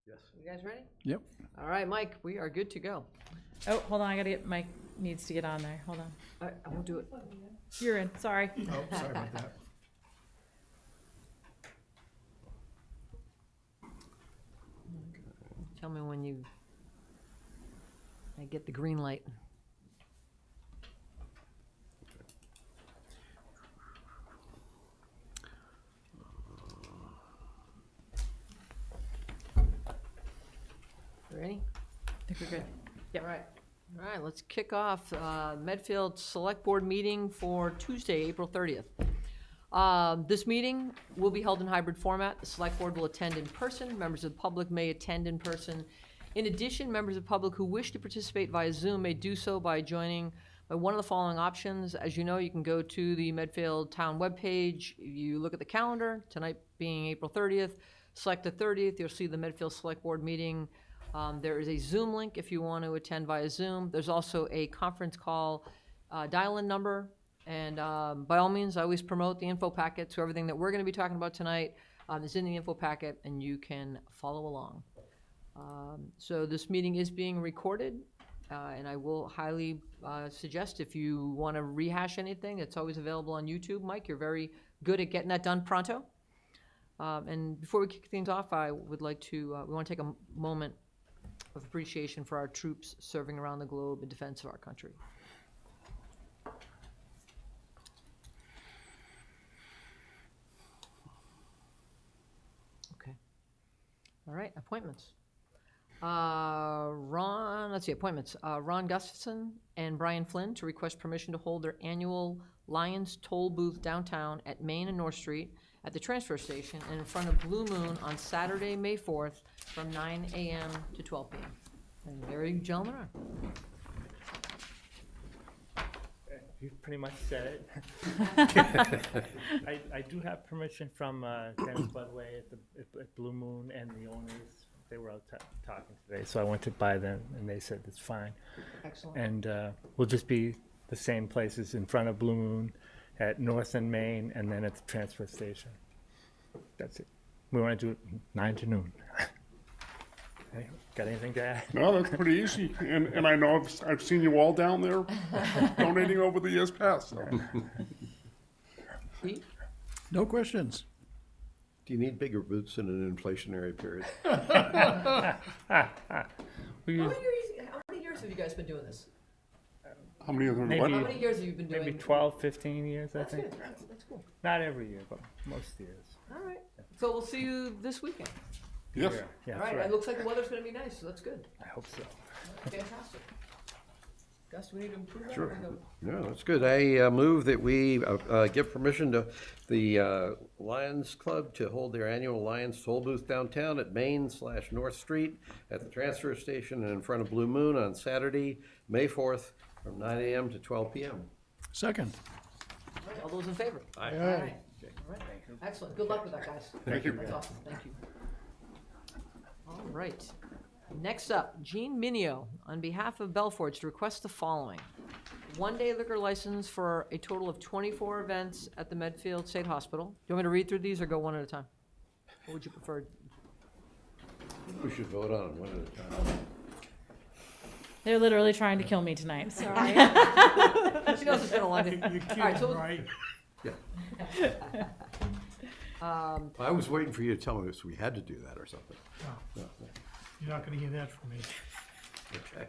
Yes. You guys ready? Yep. All right, Mike, we are good to go. Oh, hold on, I gotta get, Mike needs to get on there, hold on. All right, I won't do it. You're in, sorry. Oh, sorry about that. Tell me when I get the green light. Ready? I think we're good. All right. All right, let's kick off Medfield Select Board meeting for Tuesday, April 30th. This meeting will be held in hybrid format. The Select Board will attend in person. Members of the public may attend in person. In addition, members of the public who wish to participate via Zoom may do so by joining by one of the following options. As you know, you can go to the Medfield Town webpage. You look at the calendar, tonight being April 30th. Select the 30th, you'll see the Medfield Select Board meeting. There is a Zoom link if you want to attend via Zoom. There's also a conference call dial-in number. And by all means, I always promote the info packet. So everything that we're going to be talking about tonight is in the info packet, and you can follow along. So this meeting is being recorded, and I will highly suggest if you want to rehash anything, it's always available on YouTube. Mike, you're very good at getting that done pronto. And before we kick things off, I would like to, we want to take a moment of appreciation for our troops serving around the globe in defense of our country. Okay. All right, appointments. Appointments. Ron Gustafson and Brian Flynn to request permission to hold their annual Lions Toll Booth downtown at Main and North Street at the transfer station and in front of Blue Moon on Saturday, May 4th from 9 a.m. to 12 p.m. And there you gentlemen are. You pretty much said it. I do have permission from Dennis Budway at Blue Moon and the owners. They were out talking today, so I went to buy them, and they said it's fine. Excellent. And we'll just be the same places in front of Blue Moon, at North and Main, and then at the transfer station. That's it. We want to do it 9 to noon. Hey, got anything to add? No, that's pretty easy. And I know I've seen you all down there donating over the years past. So. Pete? No questions. Do you need bigger boots in an inflationary period? How many years have you guys been doing this? How many of them? Maybe- What? How many years have you been doing? Maybe 12, 15 years, I That's think. good. That's cool. Not every year, but most years. All right. So we'll see you this weekend. Yes. Yeah, All that's right. right. It looks like the weather's going to be nice, so that's good. I hope so. Fantastic. Gus, do we need to improve that? Sure. or no? No, that's good. I move that we give permission to the Lions Club to hold their annual Lions Toll Booth downtown at Main/North Street at the transfer station and in front of Blue Moon on Saturday, May 4th from 9 a.m. to 12 p.m. Second. All right, all those in favor? Aye. All right. Excellent. Good luck with that, guys. Thank you. That's awesome. Thank you. All right. Next up, Jean Minio, on behalf of Belforge, to request the following. One-day liquor license for a total of 24 events at the Medfield State Hospital. Do you want me to read through these or go one at a time? What would you prefer? We should vote on them one at a time. They're literally trying to kill me tonight, sorry. She knows it's been a long day. All right, so I was waiting for you to tell me this. We had to do that or something. No. You're not gonna hear that from me. Okay.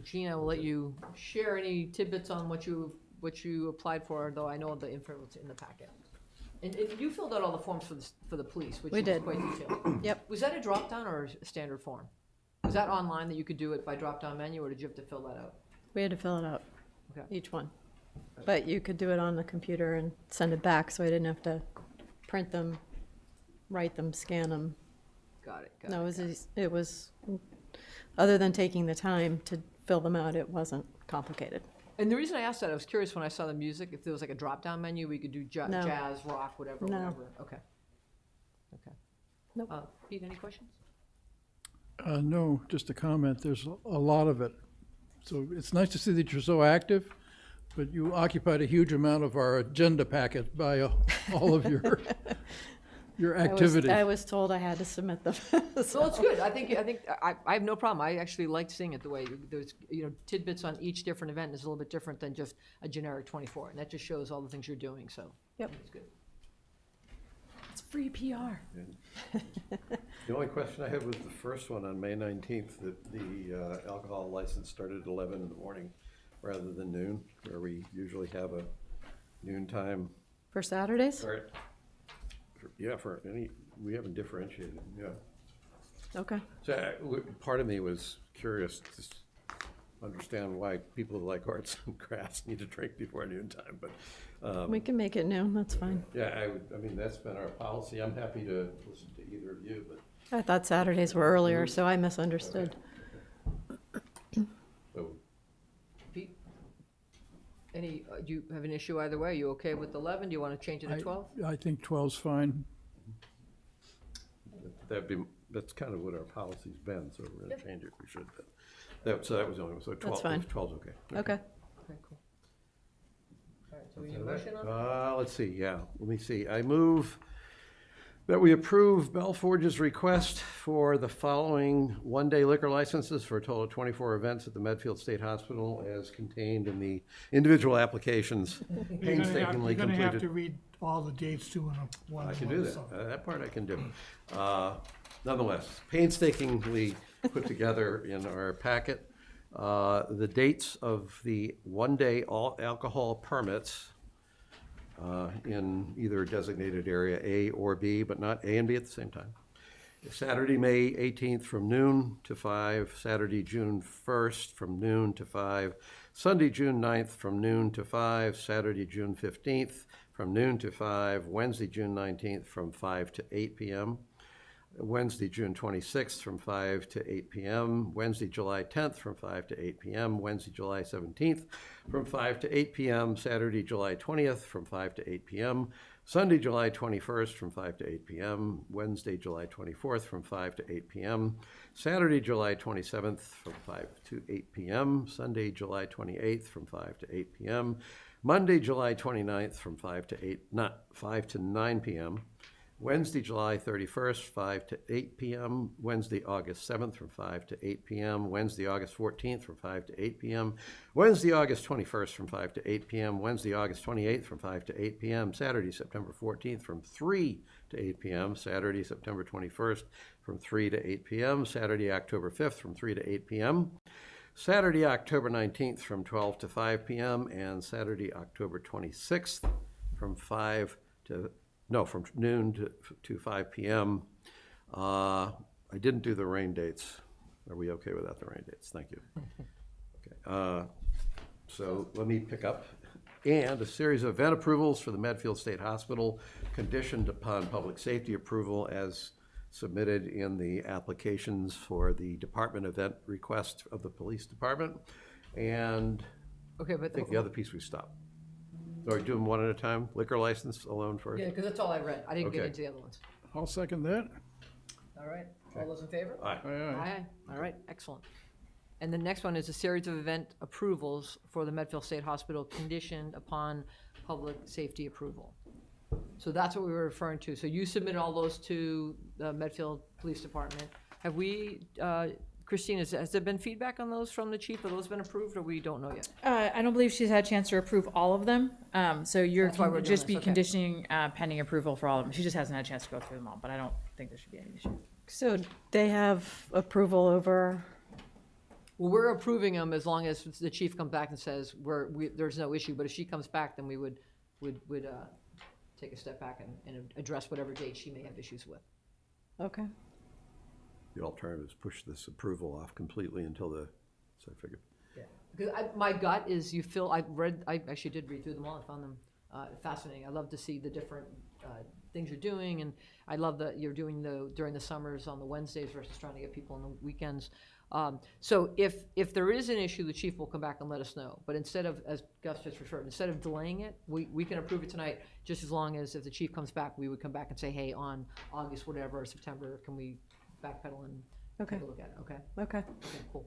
Gina, will let you share any tidbits on what you applied for, though I know the info is in the packet. And you filled out all the forms for the police, which We was did. quite detailed. Yep. Was that a drop-down or a standard form? Was that online that you could do it by drop-down menu, or did you have to fill that out? We had to fill it out, Okay. each one. But you could do it on the computer and send it back, so I didn't have to print them, write them, scan them. Got it. No, it was, other than taking the time to fill them out, it wasn't complicated. And the reason I asked that, I was curious when I saw the music, if there was like a drop-down menu, we could do No. jazz, rock, whatever, No. whatever. Okay. Nope. Pete, any questions? No, just a comment. There's a lot of it. So it's nice to see that you're so active, but you occupied a huge amount of our agenda packet by all of your your I was- activity. I was told I had to submit them. So it's good. I have no problem. I actually liked seeing it the way there's, tidbits on each different event is a little bit different than just a generic 24. And that just shows all the things you're doing, so. Yep. It's good. It's free PR. The only question I had was the first one on May 19th, that the alcohol license started at 11 in the morning rather than noon, where we usually have a noontime For Saturdays? start. Yeah, for any, we haven't differentiated, yeah. Okay. So part of me was curious to understand why people who like arts and crafts need to drink before noontime, but We can make it noon, that's fine. yeah, I mean, that's been our policy. I'm happy to listen to either of you, but I thought Saturdays were earlier, so I misunderstood. so Pete? Do you have an issue either way? Are you okay with 11? Do you want to change it to 12? I think 12's fine. that's kind of what our policy's been, so we're gonna change it, we should. So that was the only one, so 12, fine. 12's okay. Okay. Okay, cool. All right, so we need a motion on that? Let's see, yeah, let me see. I move that we approve Belforge's request for the following one-day liquor licenses for a total of 24 events at the Medfield State Hospital as contained in the individual applications painstakingly You're gonna have to completed. read all the dates too in a one. I can do that. so. That part I can do. Nonetheless, painstakingly put together in our packet, the dates of the one-day all alcohol permits in either designated area A or B, but not A and B at the same time. Saturday, May 18th from noon to 5, Saturday, June 1st from noon to 5, Sunday, June 9th from noon to 5, Saturday, June 15th from noon to 5, Wednesday, June 19th from 5 to 8 p.m., Wednesday, June 26th from 5 to 8 p.m., Wednesday, July 10th from 5 to 8 p.m., Wednesday, July 17th from 5 to 8 p.m., Saturday, July 20th from 5 to 8 p.m., Sunday, July 21st from 5 to 8 p.m., Wednesday, July 24th from 5 to 8 p.m., Saturday, July 27th from 5 to 8 p.m., Sunday, July 28th from 5 to 8 p.m., Monday, July 29th from 5 to 9 p.m., Wednesday, July 31st, 5 to 8 p.m., Wednesday, August 7th from 5 to 8 p.m., Wednesday, August 14th from 5 to 8 p.m., Wednesday, August 21st from 5 to 8 p.m., Wednesday, August 28th from 5 to 8 p.m., Saturday, September 14th from 3 to 8 p.m., Saturday, September 21st from 3 to 8 p.m., Saturday, October 5th from 3 to 8 p.m., Saturday, October 19th from 12 to 5 p.m., and Saturday, October 26th from from noon to 5 p.m. I didn't do the rain dates. Are we okay without the rain dates? Thank you. Okay. So let me pick up. And a series of event approvals for the Medfield State Hospital conditioned upon public safety approval as submitted in the applications for the department event request of the police department. And Okay, I but, think the other piece we stopped. Or do them one at a time? Liquor license alone first? yeah, because that's all I read. I didn't get Okay. into the other ones. I'll second that. All right, all those in favor? Aye. Aye, aye. Aye. All right, excellent. And the next one is a series of event approvals for the Medfield State Hospital conditioned upon public safety approval. So that's what we were referring to. So you submitted all those to the Medfield Police Department. Have we, Christine, has there been feedback on those from the chief? Have those been approved, or we don't know yet? I don't believe she's had a chance to approve all of them. So you're That's why we're doing just this, be okay. conditioning pending approval for all of them. She just hasn't had a chance to go through them all, but I don't think there should be any issue. So they have approval over, Well, we're approving them as long as the chief comes back and says there's no issue, but if she comes back, then we would take a step back and address whatever date she may have issues with. okay. The alternative is push this approval off completely until so I figured. Yeah. Because my gut is I actually did read through them all. I found them fascinating. I love to see the different things you're doing, and I love that you're doing during the summers on the Wednesdays versus trying to get people on the weekends. So if there is an issue, the chief will come back and let us know. But instead of, as Gus just referred, instead of delaying it, we can approve it tonight, just as long as if the chief comes back, we would come back and say, hey, on August, whatever, September, can we backpedal and Okay. take a look at it, okay? Okay. Okay, cool.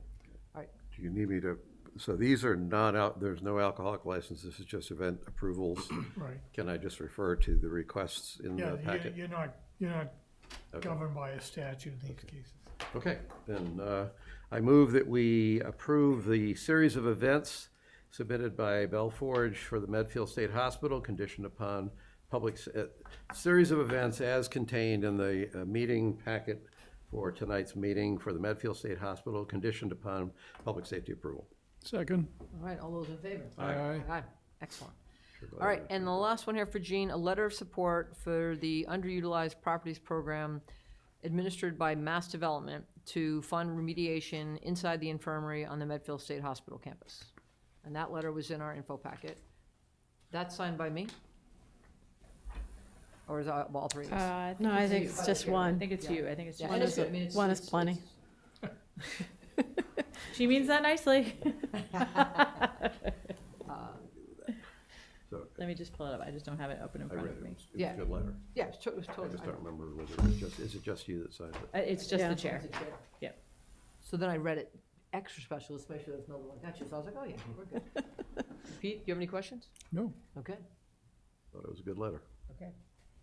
All right, Do you need me to, so these are not out, there's no alcoholic license, this is just event approvals. Right. Can I just refer to the requests in Yeah, the packet? you're not You're not Okay. governed by a statute in these cases. Okay, then I move that we approve the series of events submitted by Belforge for the Medfield State Hospital, conditioned upon series of events as contained in the meeting packet for tonight's meeting for the Medfield State Hospital, conditioned upon public safety approval. Second. All right, all those in favor? Aye. Aye, excellent. All right, and the last one here for Jean, a letter of support for the underutilized properties program administered by Mass Development to fund remediation inside the infirmary on the Medfield State Hospital campus. And that letter was in our info packet. That's signed by me? Or is it all three of us? No, I think it's just I one. think it's you, I think it's Yeah, you. and it's good. I mean, it's- One is it's- plenty. She means that nicely. So Let me just pull it up, I just don't have it open in I front read of it. me. It was Yeah. a good letter. Yeah, it was I totally. just don't remember whether it was just, is it just you that signed it? It's just Yeah. the chair. Yep. So then I read it extra special, just to make sure there's no one got you. So I was like, oh yeah, we're good. Pete, do you have any questions? No. Okay. Thought it was a good letter. Okay.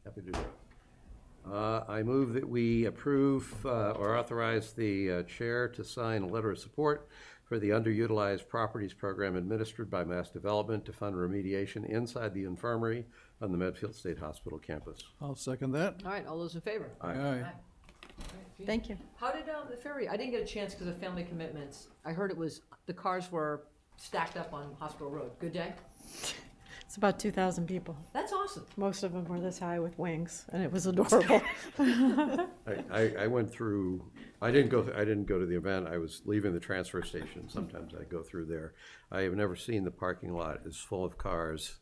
Happy to do that. I move that we approve or authorize the chair to sign a letter of support for the underutilized properties program administered by Mass Development to fund remediation inside the infirmary on the Medfield State Hospital campus. I'll second that. All right, all those in favor? Aye. Thank Thank you. How did the ferry? I didn't get a chance because of family commitments. I heard it was the cars were stacked up on Hospital Road. Good day. It's about 2,000 people. That's awesome. Most of them were this high with wings, and it was adorable. I went through, I didn't go to the event. I was leaving the transfer station. Sometimes I go through there. I have never seen the parking lot as full of cars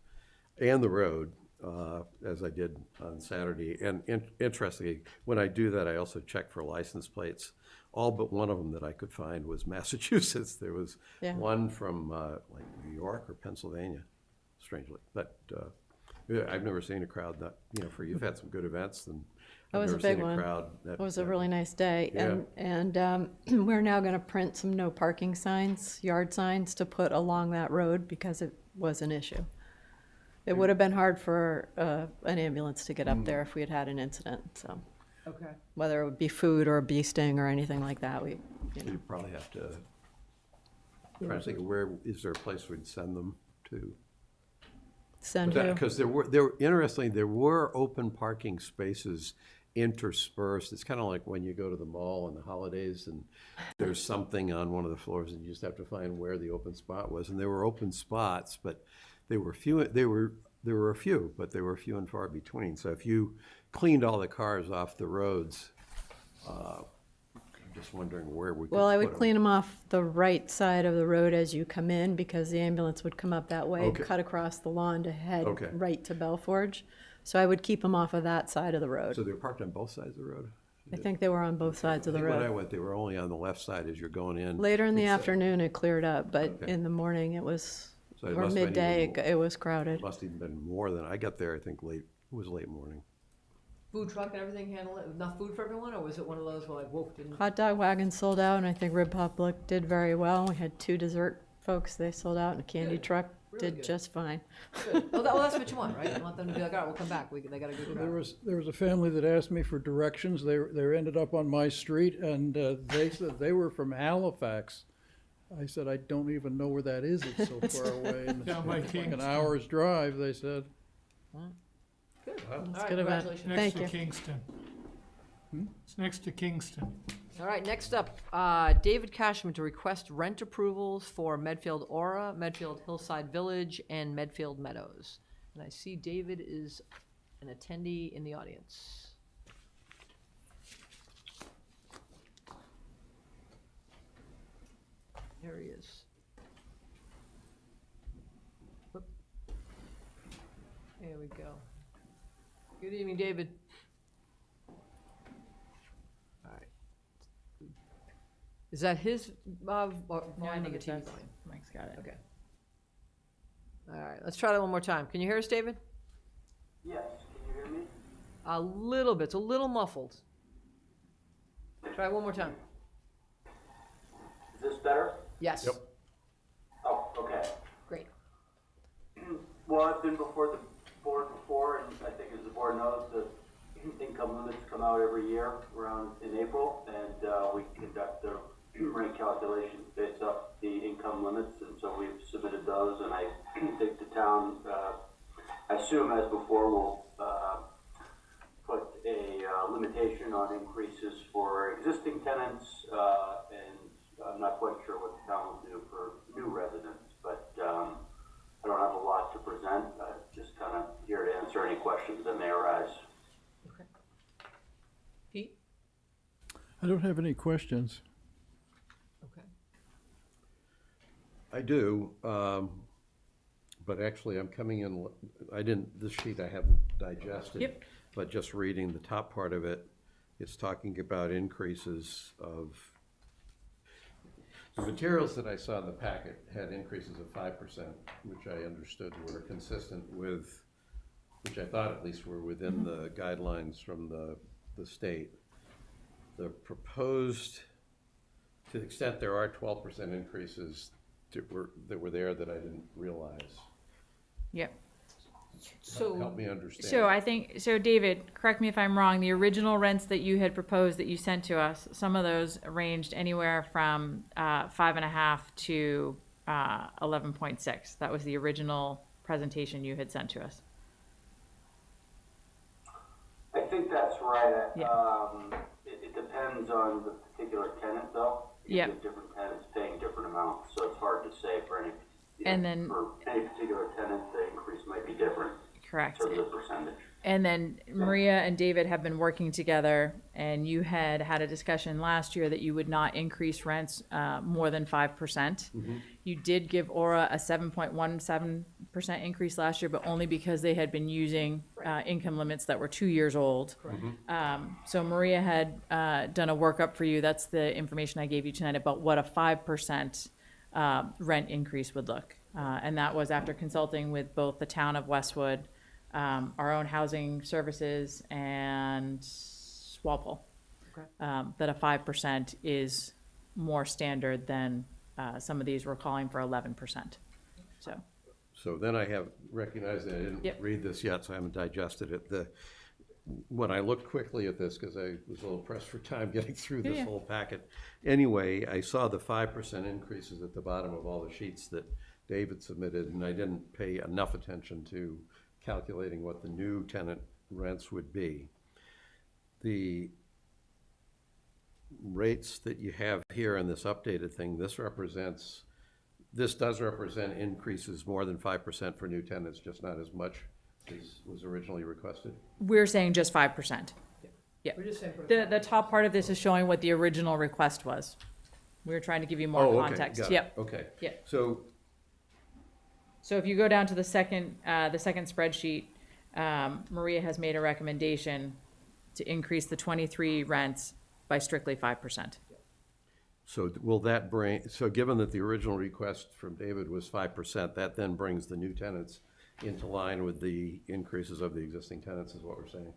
and the road as I did on Saturday. And interestingly, when I do that, I also check for license plates. All but one of them that I could find was Massachusetts. There was Yeah. one from like New York or Pennsylvania, strangely. But yeah, I've never seen a crowd that, for you've had some good events, and That I've was a never big seen one. a crowd that. It was a really nice day. Yeah. And we're now going to print some no parking signs, yard signs, to put along that road because it was an issue. It would have been hard for an ambulance to get up there if we had had an incident, so. Okay. Whether it would be food or a bee sting or anything like that, You probably have to, I'm trying to think, where, is there a place we'd send them to? send you. Because there were, interestingly, there were open parking spaces interspersed. It's kind of like when you go to the mall on the holidays and there's something on one of the floors and you just have to find where the open spot was. And there were open spots, but they were few, there were a few, but they were few and far between. So if you cleaned all the cars off the roads, I'm just wondering where we could Well, I put would 'em. clean them off the right side of the road as you come in because the ambulance would come up that way and Okay. cut across the lawn to head Okay. right to Belforge. So I would keep them off of that side of the road. So they were parked on both sides of the road? I think they were on both sides of I the think when I road. went, they were only on the left side as you're going in. Later in the Except- afternoon, it cleared up, but Okay. in the morning, it was, So it or must have been midday, even it was crowded. Must even been more than, I got there, I think late, it was late morning. Food truck and everything handle it? Enough food for everyone, or was it one of those where like, whoa, didn't? Hot dog wagon sold out, and I think Rib Public did very well. We had 2 dessert folks, they sold out, and a candy Good. truck Really did good. just fine. Good. Well, that's what you want, right? You want them to be like, all right, we'll come back. They got a good There crowd. was a family that asked me for directions. They ended up on my street, and they said they were from Halifax. I said, I don't even know where that is. It's so far away. And Down by it's like an Kingston. hour's drive, they said. Good. All right, good event. congratulations. Next Thank to you. Kingston. It's next to Kingston. All right, next up, David Cashman to request rent approvals for Medfield Aura, Medfield Hillside Village, and Medfield Meadows. And I see David is an attendee in the audience. There he is. Whoop. There we go. Good evening, David. All right. Is that his volume No, I or think the it's TV us. volume? Mike's got it. Okay. All right, let's try that one more time. Can you hear us, David? Yes, can you hear me? A little bit. It's a little muffled. Try it one more time. Is this better? Yes. Yep. Oh, okay. Great. Well, I've been before the board before, and I think as the board knows, the income limits come out every year around in April, and we conduct the rate calculations based off the income limits, and so we've submitted those, and I think the town, I assume as before, will put a limitation on increases for existing tenants, and I'm not quite sure what the town will do for new residents, but I don't have a lot to present. I'm just kind of here to answer any questions that may arise. Okay. Pete? I don't have any questions. Okay. I do, but actually I'm coming in, this sheet I haven't digested. Yep. But just reading the top part of it, it's talking about increases of, the materials that I saw in the packet had increases of 5%, which I understood were consistent with, which I thought at least were within the guidelines from the state. The proposed, to the extent there are 12% increases that were there that I didn't realize. Yep. So, Help me understand. So I think, so David, correct me if I'm wrong, the original rents that you had proposed that you sent to us, some of those ranged anywhere from 5.5 to 11.6. That was the original presentation you had sent to us. I think that's right. Yeah. It depends on the particular tenant, though. You Yep. have different tenants paying different amounts, so it's hard to say for any. And then- for any particular tenant, the increase might be different Correct. in terms of percentage. And then Maria and David have been working together, and you had a discussion last year that you would not increase rents more than 5%. You did give Aura a 7.17% increase last year, but only because they had been using income limits that were 2 years old. So Maria had done a workup for you. That's the information I gave you tonight about what a 5% rent increase would look. And that was after consulting with both the town of Westwood, our own housing services, and Walpole. Okay. That a 5% is more standard than some of these were calling for 11%. So then I have recognized that I didn't Yep. read this yet, so I haven't digested it. When I looked quickly at this, because I was a little pressed for time getting through this Yeah. whole packet. Anyway, I saw the 5% increases at the bottom of all the sheets that David submitted, and I didn't pay enough attention to calculating what the new tenant rents would be. The rates that you have here in this updated thing, this does represent increases more than 5% for new tenants, just not as much as was originally requested. We're saying just 5%. Yeah. we're just saying. The top part of this is showing what the original request was. We were trying to give you more Oh, okay, context. got it. Yep. Okay. Yep. So, So if you go down to the second spreadsheet, Maria has made a recommendation to increase the 23 rents by strictly 5%. so will that bring, so given that the original request from David was 5%, that then brings the new tenants into line with the increases of the existing tenants, is what we're saying?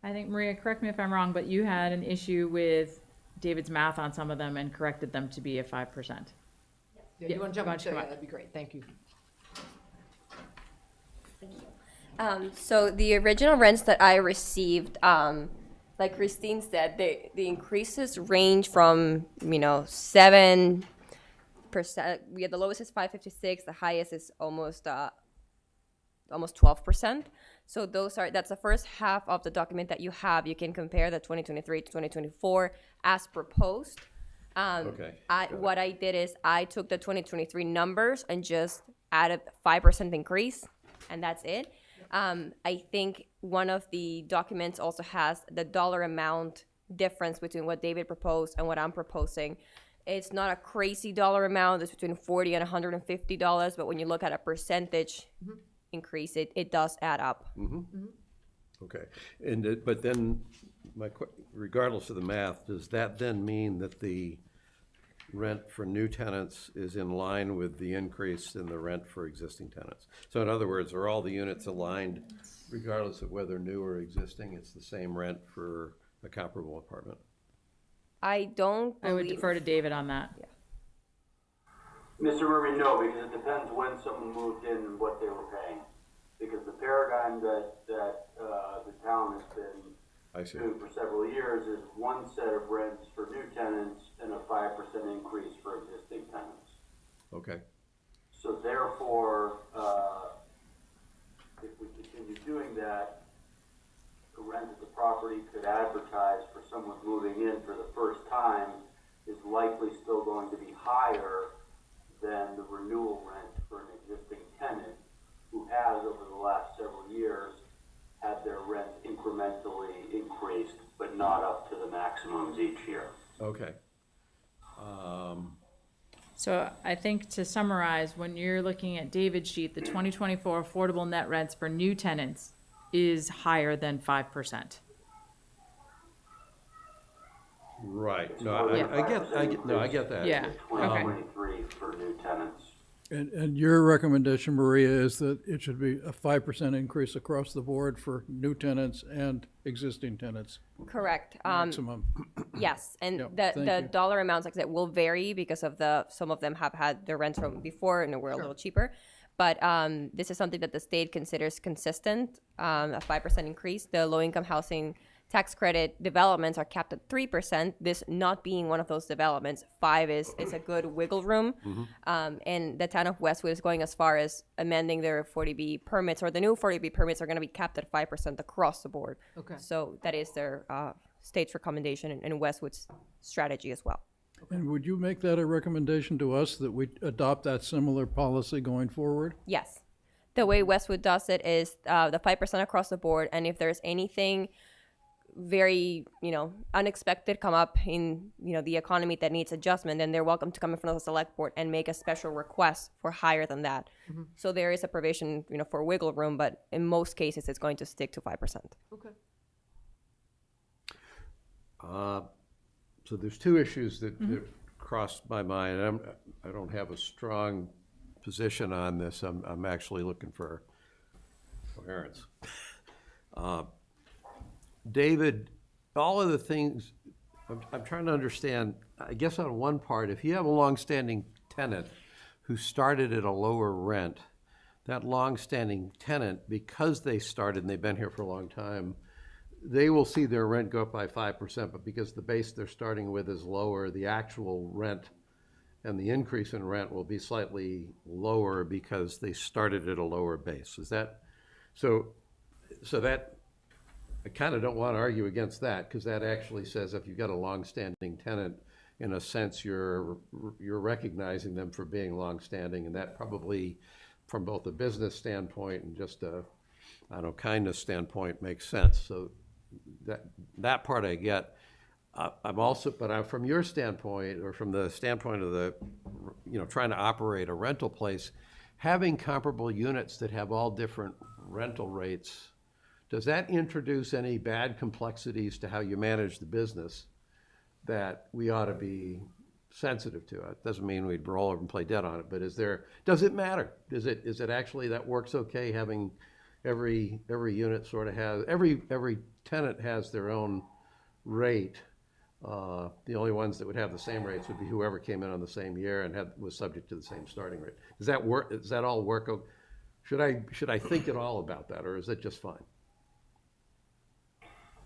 I think, Maria, correct me if I'm wrong, but you had an issue with David's math on some of them and corrected them to be a 5%. Yeah, you want to jump Why in? don't you come up? That'd be great. Thank you. So the original rents that I received, like Christine said, the increases range from 7%. We had the lowest is 5.56, the highest is almost 12%. So that's the first half of the document that you have. You can compare the 2023 to 2024 as proposed. Okay. What I did is I took the 2023 numbers and just added 5% increase, and that's it. I think one of the documents also has the dollar amount difference between what David proposed and what I'm proposing. It's not a crazy dollar amount. It's between $40 and $150, but when you look at a percentage increase, it does add up. Okay, and, but then, regardless of the math, does that then mean that the rent for new tenants is in line with the increase in the rent for existing tenants? So in other words, are all the units aligned regardless of whether new or existing? It's the same rent for a comparable apartment? I don't I would believe- defer to David on that. Mr. Murray, no, because it depends when someone moved in and what they were paying. because the paradigm that the town has been I see. doing for several years is one set of rents for new tenants and a 5% increase for existing tenants. Okay. So therefore, if we continue doing that, the rent that the property could advertise for someone moving in for the first time is likely still going to be higher than the renewal rent for an existing tenant who has, over the last several years, had their rent incrementally increased, but not up to the maximums each year. Okay. So I think to summarize, when you're looking at David's sheet, the 2024 affordable net rents for new tenants is higher than 5%. Right. No, More than I get 5% no, I get that. Yeah. Okay. 2023 for new tenants. And your recommendation, Maria, is that it should be a 5% increase across the board for new tenants and existing tenants, Correct. maximum. Yes, and Yeah, the thank you. dollar amounts, like I said, will vary because of some of them have had their rents from before and were a little cheaper. But this is something that the state considers consistent, a 5% increase. The low-income housing tax credit developments are capped at 3%. This not being one of those developments, 5 is a good wiggle room. And the town of Westwood is going as far as amending their 40B permits, or the new 40B permits are going to be capped at 5% across the board. Okay. So that is their state's recommendation and Westwood's strategy as well. And would you make that a recommendation to us that we adopt that similar policy going forward? Yes. The way Westwood does it is the 5% across the board, and if there's anything very, unexpected come up in, the economy that needs adjustment, then they're welcome to come in front of the select board and make a special request for higher than that. So there is a provision, for wiggle room, but in most cases, it's going to stick to 5%. Okay. So there's two issues that crossed my mind. I don't have a strong position on this. I'm actually looking for coherence. David, all of the things, I'm trying to understand, I guess on one part, if you have a longstanding tenant who started at a lower rent, that longstanding tenant, because they started and they've been here for a long time, they will see their rent go up by 5%, but because the base they're starting with is lower, the actual rent and the increase in rent will be slightly lower because they started at a lower base. Is that, so that, I kind of don't want to argue against that, because that actually says if you've got a long-standing tenant, in a sense, you're recognizing them for being long-standing, and that probably, from both a business standpoint and just a, kindness standpoint, makes sense. So that part I get. I'm also, but from your standpoint, or from the standpoint of the, trying to operate a rental place, having comparable units that have all different rental rates, does that introduce any bad complexities to how you manage the business that we ought to be sensitive to? It doesn't mean we'd roll over and play dead on it, but does it matter? Is it actually that works okay, having every unit sort of has, every tenant has their own rate? The only ones that would have the same rates would be whoever came in on the same year and was subject to the same starting rate. Does that work? Does that all work? Should I think at all about that, or is it just fine?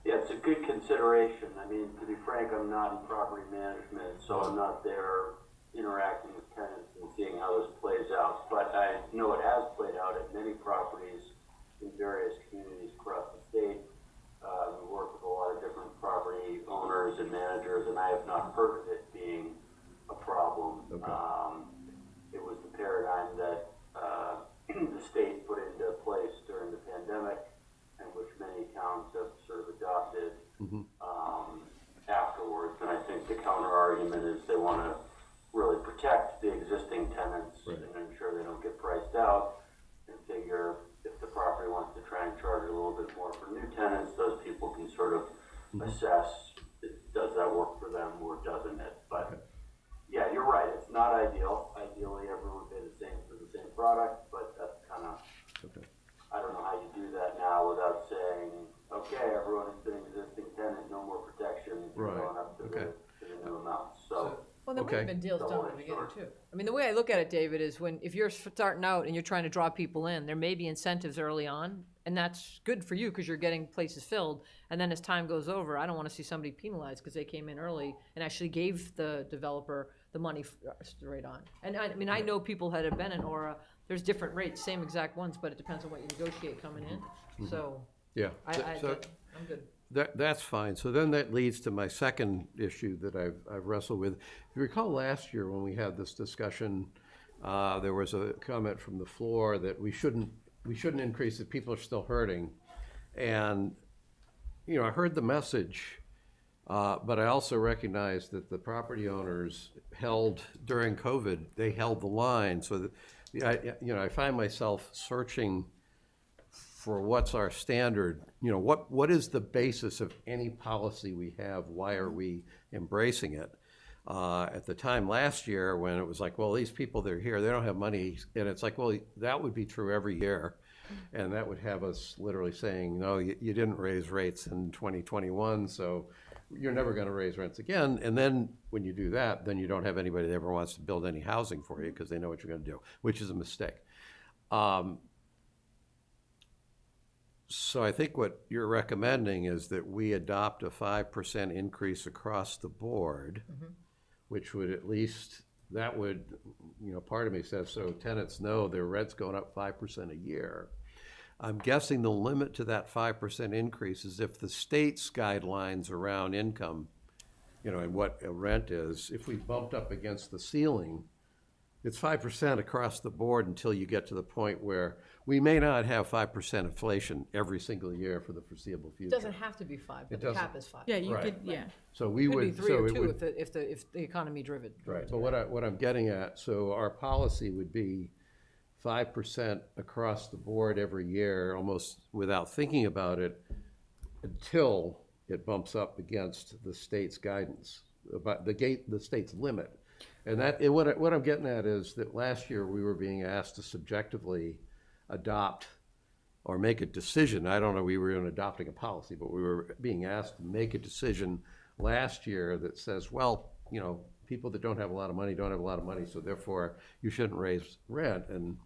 Yeah, it's a good consideration. I mean, to be frank, I'm not in property management, so I'm not there interacting with tenants and seeing how this plays out. But I know it has played out at many properties in various communities across the state. We work with a lot of different property owners and managers, and I have not heard of it being a problem. Okay. It was the paradigm that the state put into place during the pandemic, and which many towns have sort of adopted afterwards. And I think the counter argument is they want to really protect the existing tenants and ensure they don't get priced out, and figure if the property wants to try and charge a little bit more for new tenants, those people can sort of assess, does that work for them or doesn't it? But yeah, you're right, it's not ideal. Ideally, everyone would pay the same for the same product, but that's kind of, I don't know how you do that now without saying, okay, everyone has been an existing tenant, no more protection, going up to the new amounts. So Well, the Okay. Been deals done at the beginning too. I mean, the way I look at it, David, is if you're starting out and you're trying to draw people in, there may be incentives early on, and that's good for you because you're getting places filled. And then as time goes over, I don't want to see somebody penalized because they came in early and actually gave the developer the money straight on. And I mean, I know people that have been in Aura. There's different rates, same exact ones, but it depends on what you negotiate coming in. So Yeah. I'm So good. that's fine. So then that leads to my second issue that I've wrestled with. If you recall last year when we had this discussion, there was a comment from the floor that we shouldn't increase it. People are still hurting. And, you know, I heard the message, but I also recognized that the property owners held, during COVID, they held the line. So that, I find myself searching for what's our standard, what is the basis of any policy we have? Why are we embracing it? At the time last year when it was like, well, these people, they're here, they don't have money. And it's like, well, that would be true every year. And that would have us literally saying, no, you didn't raise rates in 2021, so you're never going to raise rents again. And then when you do that, then you don't have anybody that ever wants to build any housing for you because they know what you're going to do, which is a mistake. So I think what you're recommending is that we adopt a 5% increase across the board, which would at least, that would, part of me says, so tenants know their rent's going up 5% a year. I'm guessing the limit to that 5% increase is if the state's guidelines around income, and what a rent is, if we bumped up against the ceiling, it's 5% across the board until you get to the point where we may not have 5% inflation every single year for the foreseeable It future. doesn't have to be 5, but the cap is 5. Yeah, you Right. could, yeah. So we It could be would, 3 so or it 2 would, if the economy driven. right, but what I'm getting at, so our policy would be 5% across the board every year, almost without thinking about it, until it bumps up against the state's guidance, about the state's limit. And what I'm getting at is that last year we were being asked to subjectively adopt or make a decision. I don't know, we were in adopting a policy, but we were being asked to make a decision last year that says, well, people that don't have a lot of money don't have a lot of money, so therefore you shouldn't raise rent. And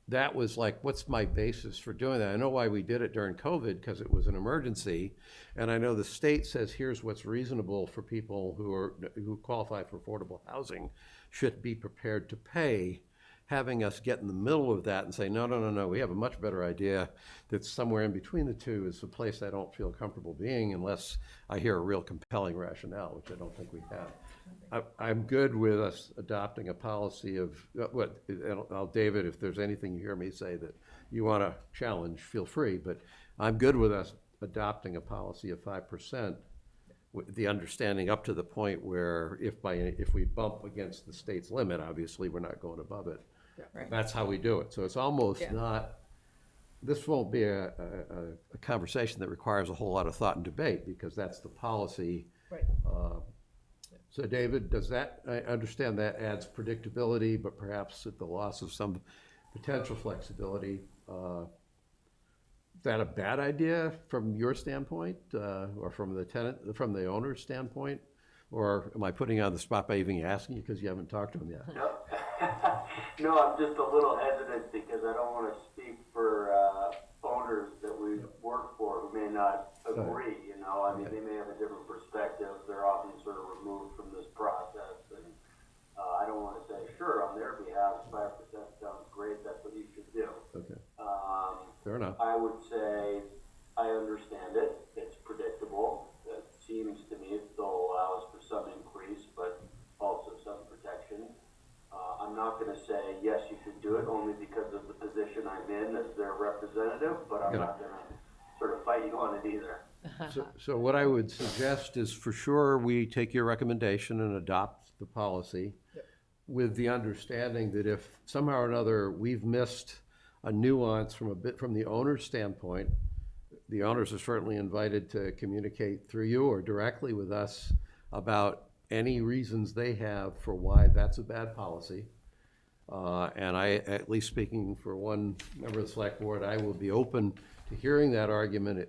that was like, what's my basis for doing that? I know why we did it during COVID, because it was an emergency. And I know the state says, here's what's reasonable for people who qualify for affordable housing should be prepared to pay. Having us get in the middle of that and say, no, we have a much better idea that's somewhere in between the two is a place I don't feel comfortable being unless I hear a real compelling rationale, which I don't think we have. I'm good with us adopting a policy of, David, if there's anything you hear me say that you want to challenge, feel free, but I'm good with us adopting a policy of 5%, with the understanding up to the point where if we bump against the state's limit, obviously we're not going above it. Right. That's how we do it. So it's almost not, this won't be a conversation that requires a whole lot of thought and debate, because that's the policy. Right. So David, does that, I understand that adds predictability, but perhaps at the loss of some potential flexibility. Is that a bad idea from your standpoint, or from the owner's standpoint? Or am I putting you on the spot by even asking you because you haven't talked to him yet? No, I'm just a little hesitant because I don't want to speak for owners that we work for who may not agree, I mean, they may have a different perspective. They're often sort of removed from this process, and I don't want to say, sure, on their behalf, 5% sounds great, that's what you should do. Okay. Fair enough. I would say I understand it. It's predictable. It seems to me it still allows for some increase, but also some protection. I'm not going to say, yes, you should do it only because of the position I'm in as their representative, but I'm not going to sort of fight you on it either. So what I would suggest is for sure we take your recommendation and adopt the policy with the understanding that if somehow or another we've missed a nuance from the owner's standpoint, the owners are certainly invited to communicate through you or directly with us about any reasons they have for why that's a bad policy. And I, at least speaking for one member of the select board, I will be open to hearing that argument.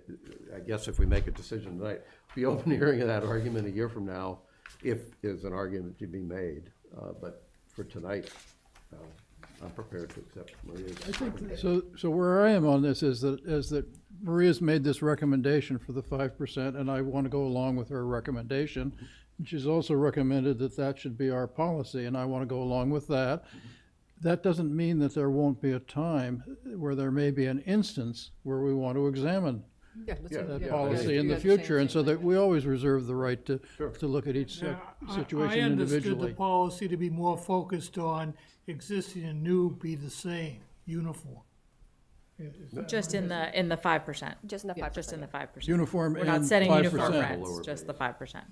I guess if we make a decision tonight, be open to hearing that argument a year from now if there's an argument to be made. But for tonight, I'm prepared to accept Maria's recommendation. So where I am on this is that Maria's made this recommendation for the 5%, and I want to go along with her recommendation. And she's also recommended that that should be our policy, and I want to go along with that. That doesn't mean that there won't be a time where there may be an instance where we want to examine Yeah, that policy in the future, and so that we always reserve the right to look at each Now, situation I understood the individually. policy to be more focused on existing and new be the same, uniform. Is that Just in the 5%. Just in the 5%. Just in the 5%. Uniform We're not and setting uniform 5%. rents, Lower just the 5%.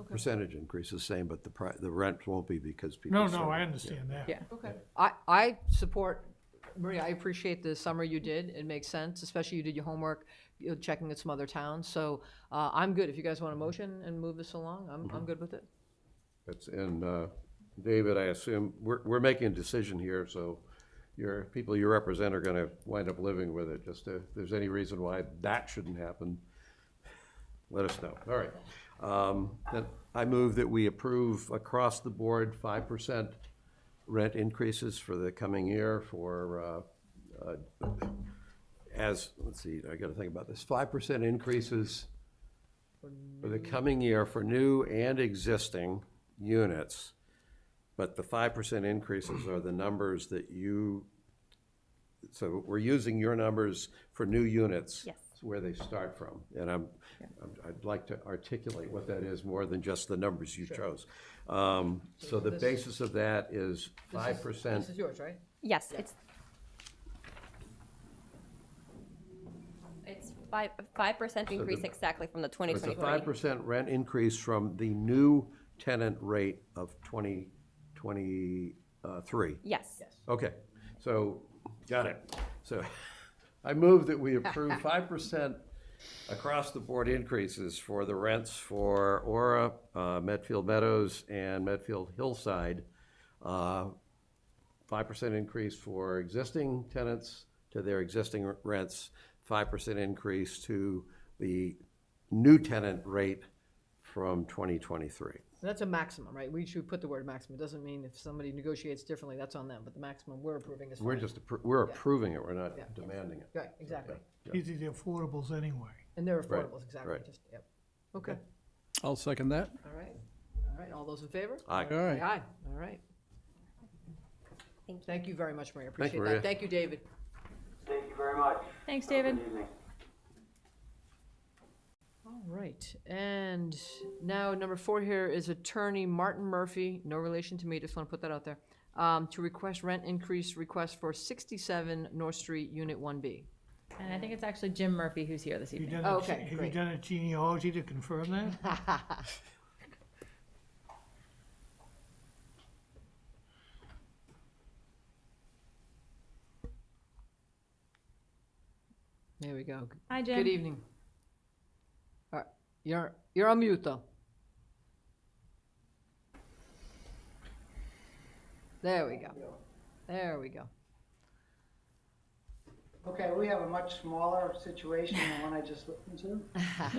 Percentage increase is the same, but the rent won't be because people. No, serve no, I it. understand that. Yeah. Okay. I support, Maria, I appreciate the summary you did. It makes sense, especially you did your homework, checking at some other towns. So I'm good. If you guys want a motion and move this along, I'm good with it. And David, I assume, we're making a decision here, so your people you represent are gonna wind up living with it. Just if there's any reason why that shouldn't happen, let us know. All right. Then I move that we approve across the board 5% rent increases for the coming year for, let's see, I gotta think about this, 5% increases for the coming year for new and existing units, but the 5% increases are the numbers that so we're using your numbers for new units. Yes. Where they start from, and I'd like to articulate what that is more than just the numbers you chose. So the basis of that is 5%. This is yours, right? Yes, it's 5% increase exactly from the It's a 2023. 5% rent increase from the new tenant rate of 2023. Yes. Okay, so, got it. So I move that we approve 5% across the board increases for the rents for Aura, Medfield Meadows, and Medfield Hillside. 5% increase for existing tenants to their existing rents, 5% increase to the new tenant rate from 2023. That's a maximum, right? We should put the word maximum. It doesn't mean if somebody negotiates differently, that's on them, but the maximum we're approving is We're fine. just, we're approving it, we're not demanding it. Right, exactly. These are the affordables anyway. And they're Right, affordables, exactly, right. just, yep. Okay, I'll second that. all right. All right, all those in favor? Aye. All right. Aye, all right. Thank you. Thank you very much, Maria. Thank you, Appreciate Maria. that. Thank you, David. Thank you very much. Thanks, David. Good evening. All right, and now number 4 here is Attorney Martin Murphy, no relation to me, just want to put that out there, to request rent increase request for 67 North Street, Unit 1B. And I think it's actually Jim Murphy who's here this Have you evening. done a Okay, have you great. done a genealogy to confirm that? There we go. Hi, Jim. Good evening. All right, you're on mute, though. There we go. There we go. Okay, we have a much smaller situation than the one I just listened to. Have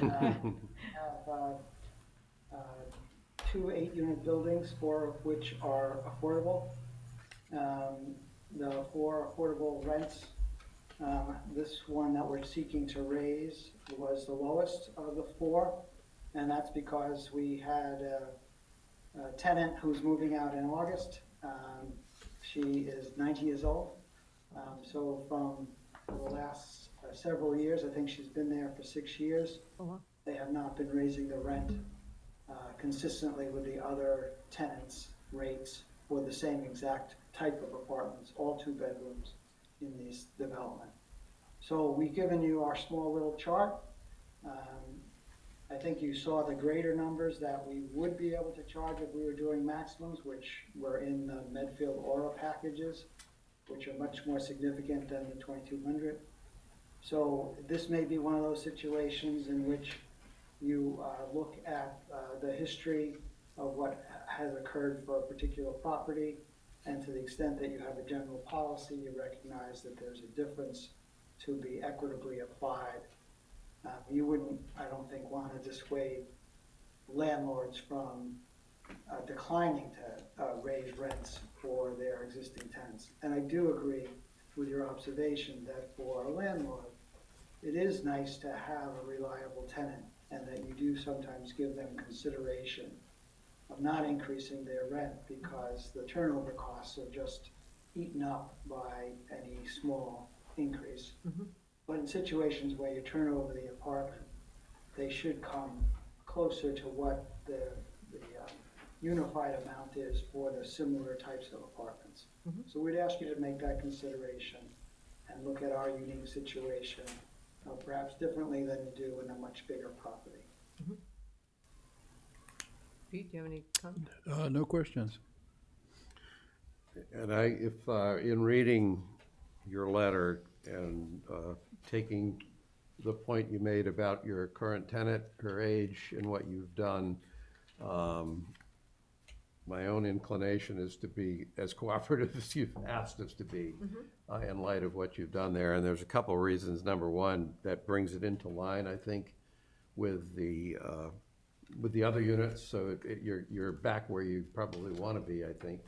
2 8-unit buildings, 4 of which are affordable. The 4 affordable rents, this one that we're seeking to raise was the lowest of the 4, and that's because we had a tenant who's moving out in August. She is 90 years old, so from the last several years, I think she's been there for 6 years. Oh, wow. They have not been raising the rent consistently with the other tenants' rates for the same exact type of apartments, all 2 bedrooms in this development. So we've given you our small little chart. I think you saw the greater numbers that we would be able to charge if we were doing maximums, which were in the Medfield Aura packages, which are much more significant than the 2,200. So this may be one of those situations in which you look at the history of what has occurred for a particular property, and to the extent that you have a general policy, you recognize that there's a difference to be equitably applied. You wouldn't, I don't think, want to dissuade landlords from declining to raise rents for their existing tenants. And I do agree with your observation that for a landlord, it is nice to have a reliable tenant, and that you do sometimes give them consideration of not increasing their rent because the turnover costs are just eaten up by any small increase. But in situations where you turn over the apartment, they should come closer to what the unified amount is for the similar types of apartments. So we'd ask you to make that consideration and look at our unique situation, perhaps differently than you do in a much bigger property. Pete, do you have any comments? No questions. And if in reading your letter and taking the point you made about your current tenant, her age, and what you've done, my own inclination is to be as cooperative as you've asked us to be in light of what you've done there. And there's a couple of reasons. Number one, that brings it into line, I think, with the other units. So you're back where you probably want to be, I think.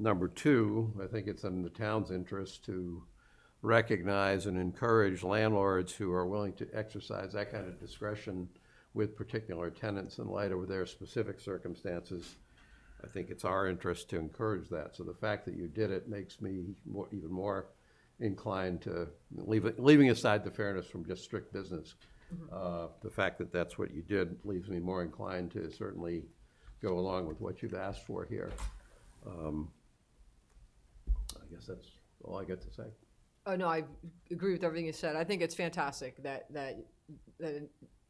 Number two, I think it's in the town's interest to recognize and encourage landlords who are willing to exercise that kind of discretion with particular tenants in light of their specific circumstances. I think it's our interest to encourage that. So the fact that you did it makes me even more inclined to, leaving aside the fairness from just strict business, the fact that that's what you did leaves me more inclined to certainly go along with what you've asked for here. I guess that's all I got to say. Oh, no, I agree with everything you said. I think it's fantastic that a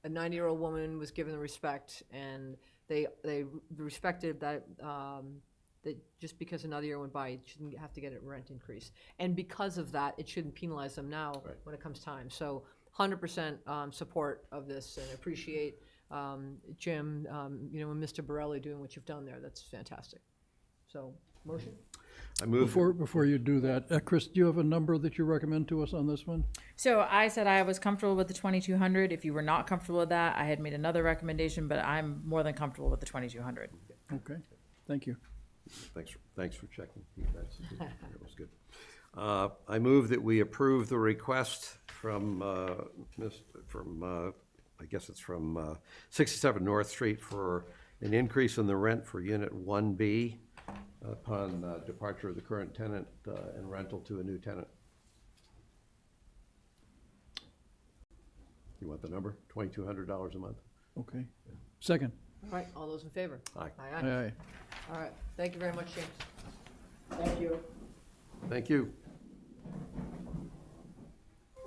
90-year-old woman was given the respect, and they respected that that just because another year went by, it shouldn't have to get a rent increase. And because of that, it shouldn't penalize them now when it comes time. So 100% support of this, and appreciate Jim, and Mr. Borelli doing what you've done there. That's fantastic. So, motion? I move. Before you do that, Chris, do you have a number that you recommend to us on this one? So I said I was comfortable with the 2,200. If you were not comfortable with that, I had made another recommendation, but I'm more than comfortable with the 2,200. Okay, thank you. Thanks for checking. That was good. I move that we approve the request from I guess it's from 67 North Street for an increase in the rent for Unit 1B upon departure of the current tenant and rental to a new tenant. You want the number? $2,200 a month. Okay. Second. All right, all those in favor? Aye. Aye, Aye, aye. All right, thank you very much, James. Thank you. Thank you. All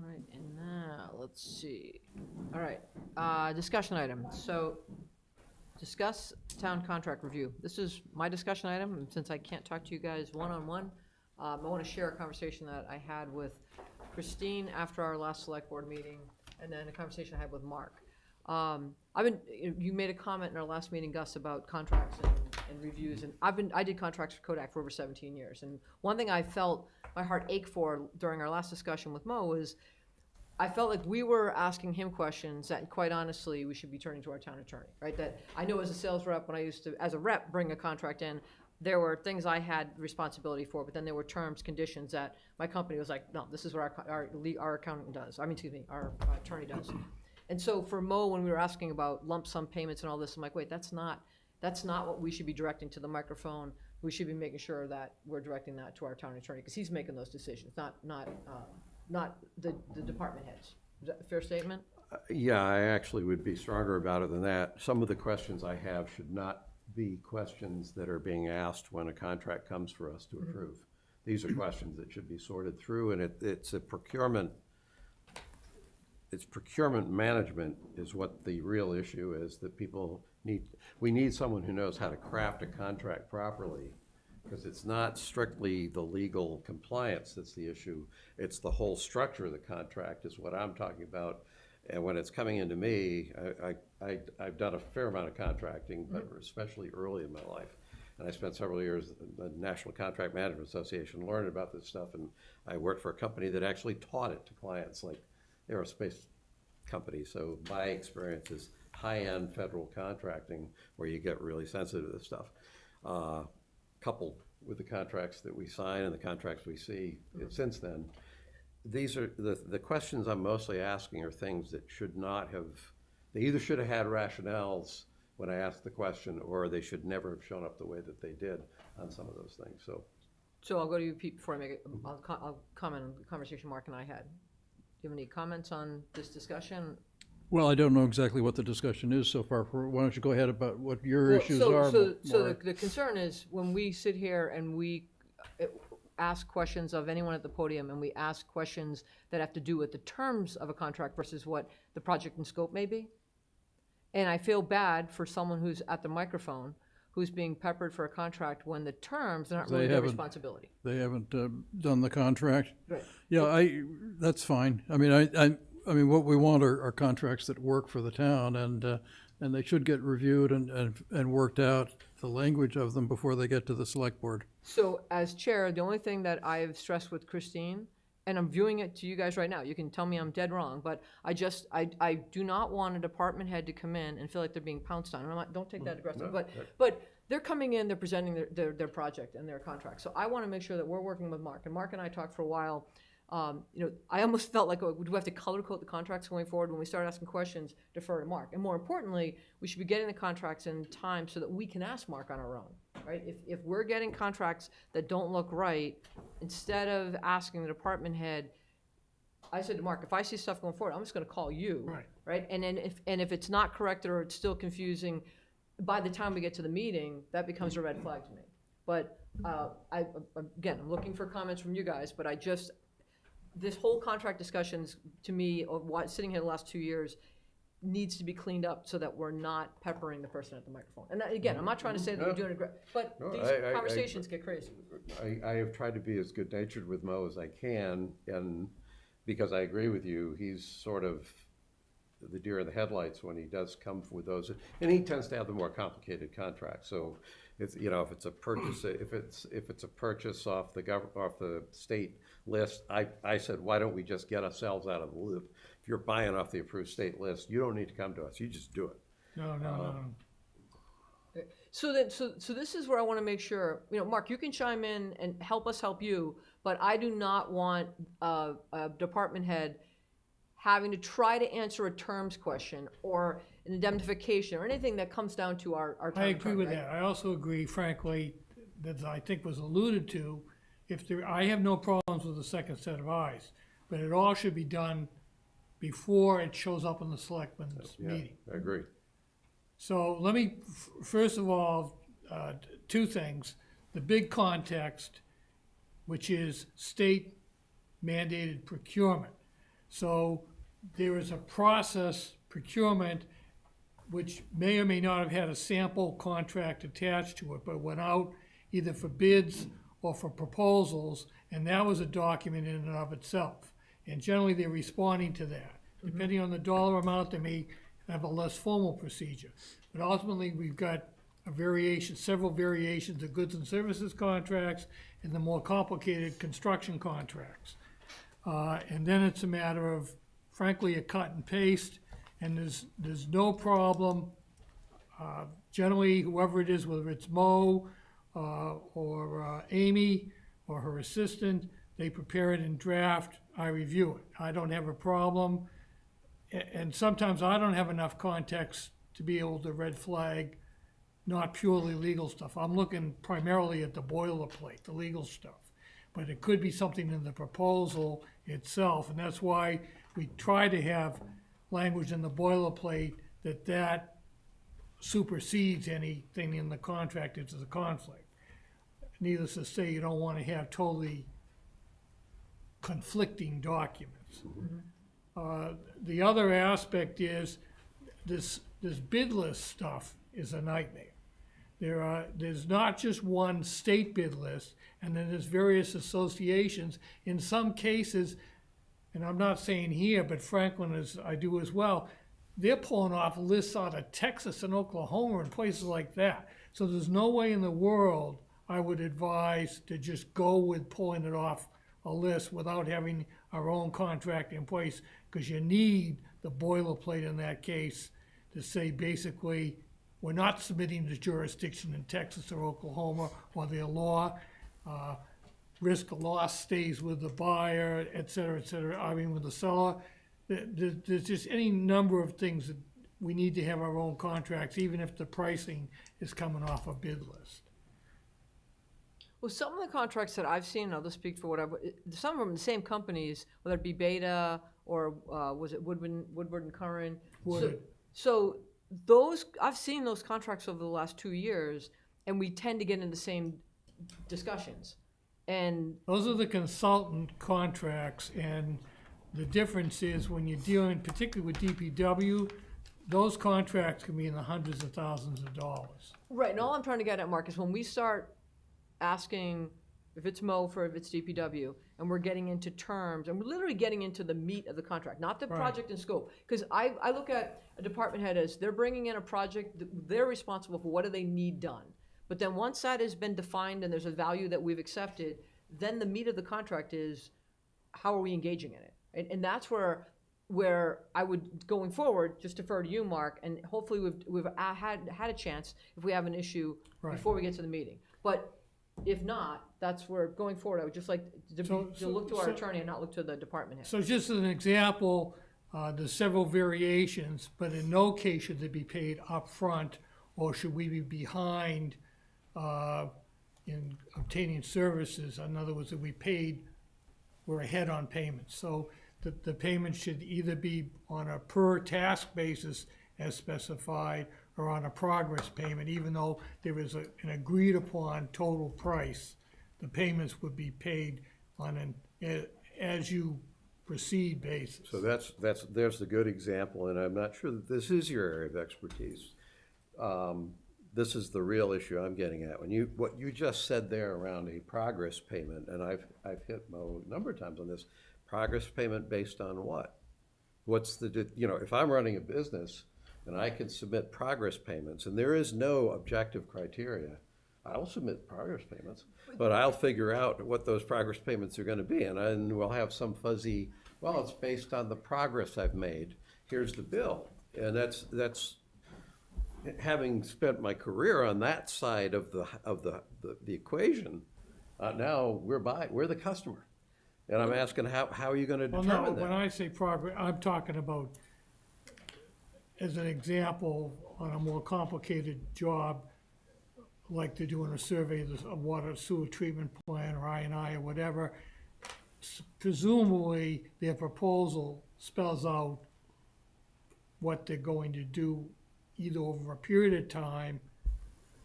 right, and now, let's see. All right, discussion item. So, discuss town contract review. This is my discussion item, and since I can't talk to you guys one-on-one, I want to share a conversation that I had with Christine after our last select board meeting, and then a conversation I had with Mark. You made a comment in our last meeting, Gus, about contracts and reviews, and I did contracts for Kodak for over 17 years, and one thing I felt my heart ache for during our last discussion with Mo was I felt like we were asking him questions that, quite honestly, we should be turning to our town attorney, right? That I know as a sales rep, when I used to, as a rep, bring a contract in, there were things I had responsibility for, but then there were terms, conditions that my company was like, no, this is what our accountant does. Our attorney does. And so for Mo, when we were asking about lump sum payments and all this, I'm like, wait, that's not what we should be directing to the microphone. We should be making sure that we're directing that to our town attorney, because he's making those decisions, not the department heads. Is that a fair statement? Yeah, I actually would be stronger about it than that. Some of the questions I have should not be questions that are being asked when a contract comes for us to approve. These are questions that should be sorted through, and it's procurement management is what the real issue is, that we need someone who knows how to craft a contract properly, because it's not strictly the legal compliance that's the issue. It's the whole structure of the contract is what I'm talking about. And when it's coming into me, I've done a fair amount of contracting, but especially early in my life. And I spent several years at the National Contract Management Association learning about this stuff. And I worked for a company that actually taught it to clients like aerospace company. So my experience is high-end federal contracting where you get really sensitive to this stuff. Coupled with the contracts that we sign and the contracts we see since then, these are the questions I'm mostly asking are things that should not have, they either should have had rationales when I asked the question, or they should never have shown up the way that they did on some of those things. So I'll go to you, Pete, before I make it, I'll comment on the conversation Mark and I had. Do you have any comments on this discussion? Well, I don't know exactly what the discussion is so far. Why don't you go ahead about what your Well, issues so- are? So Mark? the concern is when we sit here and we ask questions of anyone at the podium, and we ask questions that have to do with the terms of a contract versus what the project and scope may be. And I feel bad for someone who's at the microphone, who's being peppered for a contract when the terms are not really their responsibility. They haven't done the contract? Right. Yeah, that's fine. I mean, I mean, what we want are contracts that work for the town, and they should get reviewed and worked out, the language of them, before they get to the select board. So as chair, the only thing that I have stressed with Christine, and I'm viewing it to you guys right now, you can tell me I'm dead wrong, but I do not want a department head to come in and feel like they're being pounced on. And I'm not, don't take that aggressive, but they're coming in, they're presenting their project and their contract. So I want to make sure that we're working with Mark, and Mark and I talked for a while. I almost felt like, do we have to color code the contracts going forward? When we start asking questions, defer to Mark. And more importantly, we should be getting the contracts in time so that we can ask Mark on our own, right? If we're getting contracts that don't look right, instead of asking the department head, I said to Mark, if I see stuff going forward, I'm just gonna call you. Right? And then if it's not corrected or it's still confusing, by the time we get to the meeting, that becomes a red flag to me. But, again, I'm looking for comments from you guys, but this whole contract discussions, to me, of sitting here the last 2 years, needs to be cleaned up so that we're not peppering the person at the microphone. And again, I'm not trying to say that you're doing a great, but these conversations get crazy. I have tried to be as good-natured with Mo as I can, and because I agree with you, he's sort of the deer in the headlights when he does come with those, and he tends to have the more complicated contracts. So it's, if it's a purchase, if it's a purchase off the state list, I said, why don't we just get ourselves out of the loop? If you're buying off the approved state list, you don't need to come to us. You just do it. No. So this is where I want to make sure, Mark, you can chime in and help us help you, but I do not want a department head having to try to answer a terms question or an indemnification or anything that comes down to our time. I agree with that. I also agree, frankly, that I think was alluded to, I have no problems with the second set of eyes, but it all should be done before it shows up in the selectmen's meeting. I agree. So let me, first of all, two things. The big context, which is state mandated procurement. So there is a process, procurement, which may or may not have had a sample contract attached to it, but went out either for bids or for proposals, and that was a document in and of itself. And generally, they're responding to that. Depending on the dollar amount, they may have a less formal procedure. But ultimately, we've got several variations of goods and services contracts and the more complicated construction contracts. And then it's a matter of, frankly, a cut and paste, and there's no problem. Generally, whoever it is, whether it's Mo or Amy or her assistant, they prepare it in draft, I review it. I don't have a problem. And sometimes I don't have enough context to be able to red flag not purely legal stuff. I'm looking primarily at the boilerplate, the legal stuff. But it could be something in the proposal itself, and that's why we try to have language in the boilerplate that supersedes anything in the contract if there's a conflict. Needless to say, you don't want to have totally conflicting documents. The other aspect is this bid list stuff is a nightmare. There's not just one state bid list, and then there's various associations. In some cases, and I'm not saying here, but Franklin, as I do as well, they're pulling off lists out of Texas and Oklahoma and places like that. So there's no way in the world I would advise to just go with pulling it off a list without having our own contract in place, because you need the boilerplate in that case to say basically, we're not submitting to jurisdiction in Texas or Oklahoma or their law. Risk of loss stays with the buyer, et cetera, I mean, with the seller. There's just any number of things that we need to have our own contracts, even if the pricing is coming off a bid list. Well, some of the contracts that I've seen, and I'll just speak for whatever, some of them, the same companies, whether it be Beta or was it Woodward and Curran? Woodward. So those, I've seen those contracts over the last 2 years, and we tend to get in the same discussions. And Those are the consultant contracts, and the difference is when you're dealing particularly with DPW, those contracts can be in the hundreds of thousands of dollars. right, and all I'm trying to get at, Mark, is when we start asking if it's MOFR, if it's DPW, and we're getting into terms, and we're literally getting into the meat of the contract, not the Right. project and scope. Because I look at a department head as they're bringing in a project, they're responsible for what do they need done. But then once that has been defined and there's a value that we've accepted, then the meat of the contract is how are we engaging in it? And that's where I would, going forward, just defer to you, Mark, and hopefully we've had a chance if we have an issue Right. before we get to the meeting. But if not, that's where, going forward, I would just like to look to our attorney and not look to the department head. So just as an example, there's several variations, but in no case should they be paid upfront, or should we be behind in obtaining services. In other words, if we paid, we're ahead on payments. So the payment should either be on a per task basis as specified, or on a progress payment, even though there is an agreed upon total price. The payments would be paid on an as you proceed basis. So there's the good example, and I'm not sure that this is your area of expertise. This is the real issue I'm getting at. What you just said there around a progress payment, and I've hit Mo a number of times on this, progress payment based on what? What's if I'm running a business and I can submit progress payments, and there is no objective criteria, I'll submit progress payments, but I'll figure out what those progress payments are gonna be, and we'll have some fuzzy, well, it's based on the progress I've made, here's the bill. And that's having spent my career on that side of the equation, now we're the customer. And I'm asking, how are you gonna Well, determine no, that? when I say progress, I'm talking about, as an example, on a more complicated job, like they're doing a survey of a water sewer treatment plant or I&I or whatever, presumably their proposal spells out what they're going to do either over a period of time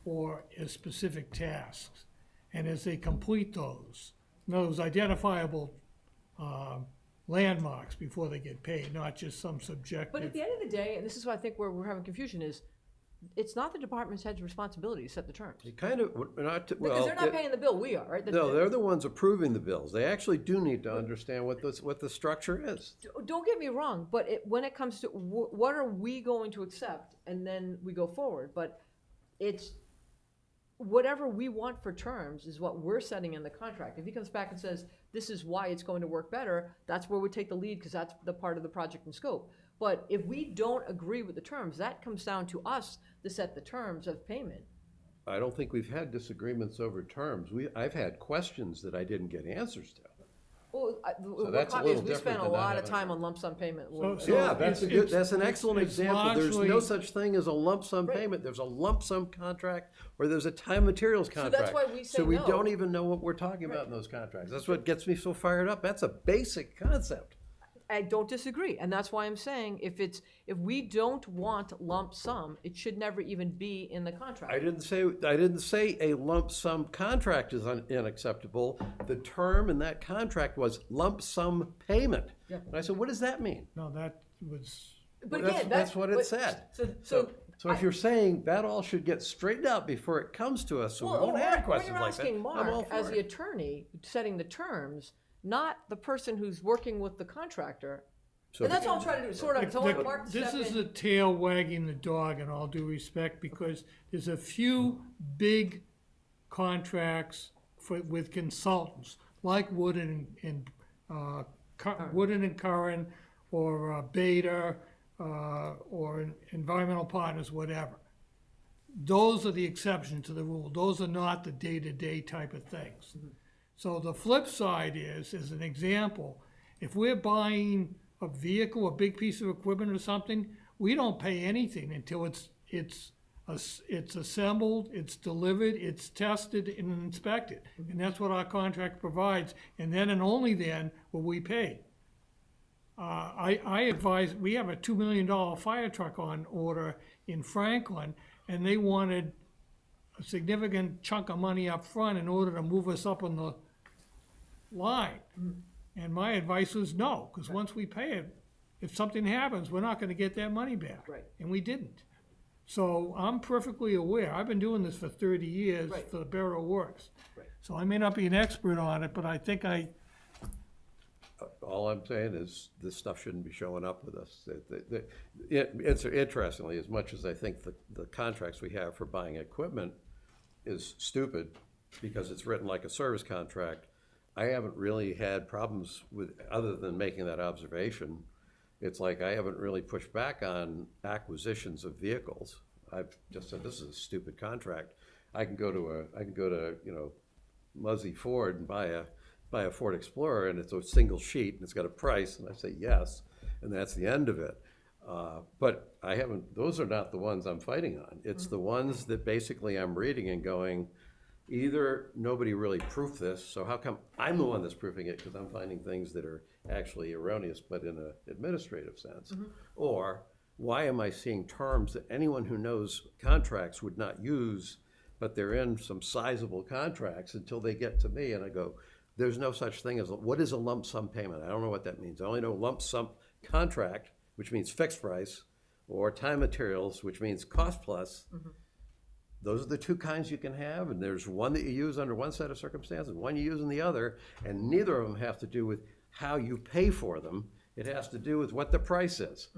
or as specific tasks. And as they complete those, in other words, identifiable landmarks before they get paid, not just some subjective. But at the end of the day, and this is what I think where we're having confusion is, it's not the department's head's responsibility to set the terms. You kind of, not, Because well, they're not paying the bill, we are, right? no, they're the ones approving the bills. They actually do need to understand what the structure is. Don't get me wrong, but when it comes to what are we going to accept, and then we go forward, but it's, whatever we want for terms is what we're setting in the contract. If he comes back and says, this is why it's going to work better, that's where we take the lead, because that's the part of the project and scope. But if we don't agree with the terms, that comes down to us to set the terms of payment. I don't think we've had disagreements over terms. I've had questions that I didn't get answers to. Well, that's a little we spent different a than lot not of having time on lump sum payment. So Yeah, that's an excellent it's example. There's no largely- such thing as a lump sum Right. payment. There's a lump sum contract, or there's a time materials contract. why we say So we no. don't even know what we're talking about in those contracts. That's what gets me so fired up. That's a basic concept. I don't disagree, and that's why I'm saying if we don't want lump sum, it should never even be in the contract. I didn't say a lump sum contract is unacceptable. The term in that contract was lump sum payment. Yeah. And I said, what does that mean? No, that was, But Well, again, that's what it said. So So if you're saying that all should get straightened out before it comes to us, so we won't have questions like that, When you're asking I'm all Mark, as for the it. attorney setting the terms, not the person who's working with the contractor. So And that's all I'm trying to do, sort of, so I want Mark to this step is in. the tail wagging the dog in all due respect, because there's a few big contracts with consultants, like Woodard and Curran, or Beta, or environmental partners, whatever. Those are the exceptions to the rule. Those are not the day-to-day type of things. So the flip side is, as an example, if we're buying a vehicle, a big piece of equipment or something, we don't pay anything until it's assembled, it's delivered, it's tested and inspected. And that's what our contract provides. And then and only then will we pay. I advise, we have a $2 million fire truck on order in Franklin, and they wanted a significant chunk of money up front in order to move us up on the line. And my advice was no, because once we pay it, if something happens, we're not gonna get that money back. Right. And we didn't. So I'm perfectly aware, I've been doing this for 30 years Right. for the Borough Works. Right. So I may not be an expert on it, but I think All I'm saying is this stuff shouldn't be showing up with us. It's interestingly, as much as I think the contracts we have for buying equipment is stupid because it's written like a service contract, I haven't really had problems with, other than making that observation. It's like I haven't really pushed back on acquisitions of vehicles. I've just said, this is a stupid contract. I can go to you know, Muzzy Ford and buy a Ford Explorer, and it's a single sheet and it's got a price, and I say yes, and that's the end of it. But I haven't, those are not the ones I'm fighting on. It's the ones that basically I'm reading and going, either nobody really proofed this, so how come I'm the one that's proofing it because I'm finding things that are actually erroneous but in an administrative sense? Or why am I seeing terms that anyone who knows contracts would not use, but they're in some sizable contracts until they get to me and I go, there's no such thing as, what is a lump sum payment? I don't know what that means. I only know lump sum contract, which means fixed price, or time materials, which means cost plus. Those are the two kinds you can have, and there's one that you use under one set of circumstances, one you use in the other, and neither of them have to do with how you pay for them. It has to do with what the price is.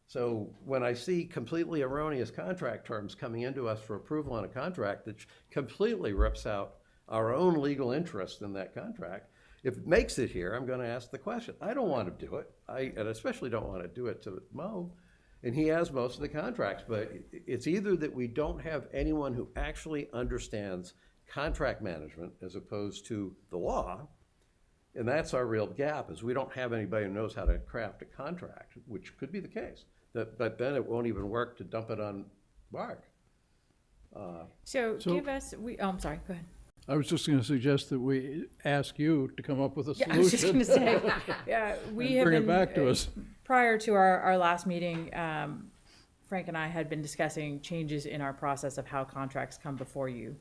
So when I see completely erroneous contract terms coming into us for approval on a contract that completely rips out our own legal interest in that contract, if it makes it here, I'm gonna ask the question. I don't want to do it. And especially don't want to do it to Mo. And he has most of the contracts, but it's either that we don't have anyone who actually understands contract management as opposed to the law, and that's our real gap, is we don't have anybody who knows how to craft a contract, which could be the case. But then it won't even work to dump it on Mark. So So- give us, I'm sorry, go ahead. I was just gonna suggest that we ask you to come up with a Yeah, I was just solution. gonna say, yeah, we And have bring it been, back to us. prior to our last meeting, Frank and I had been discussing changes in our process of how contracts come before you.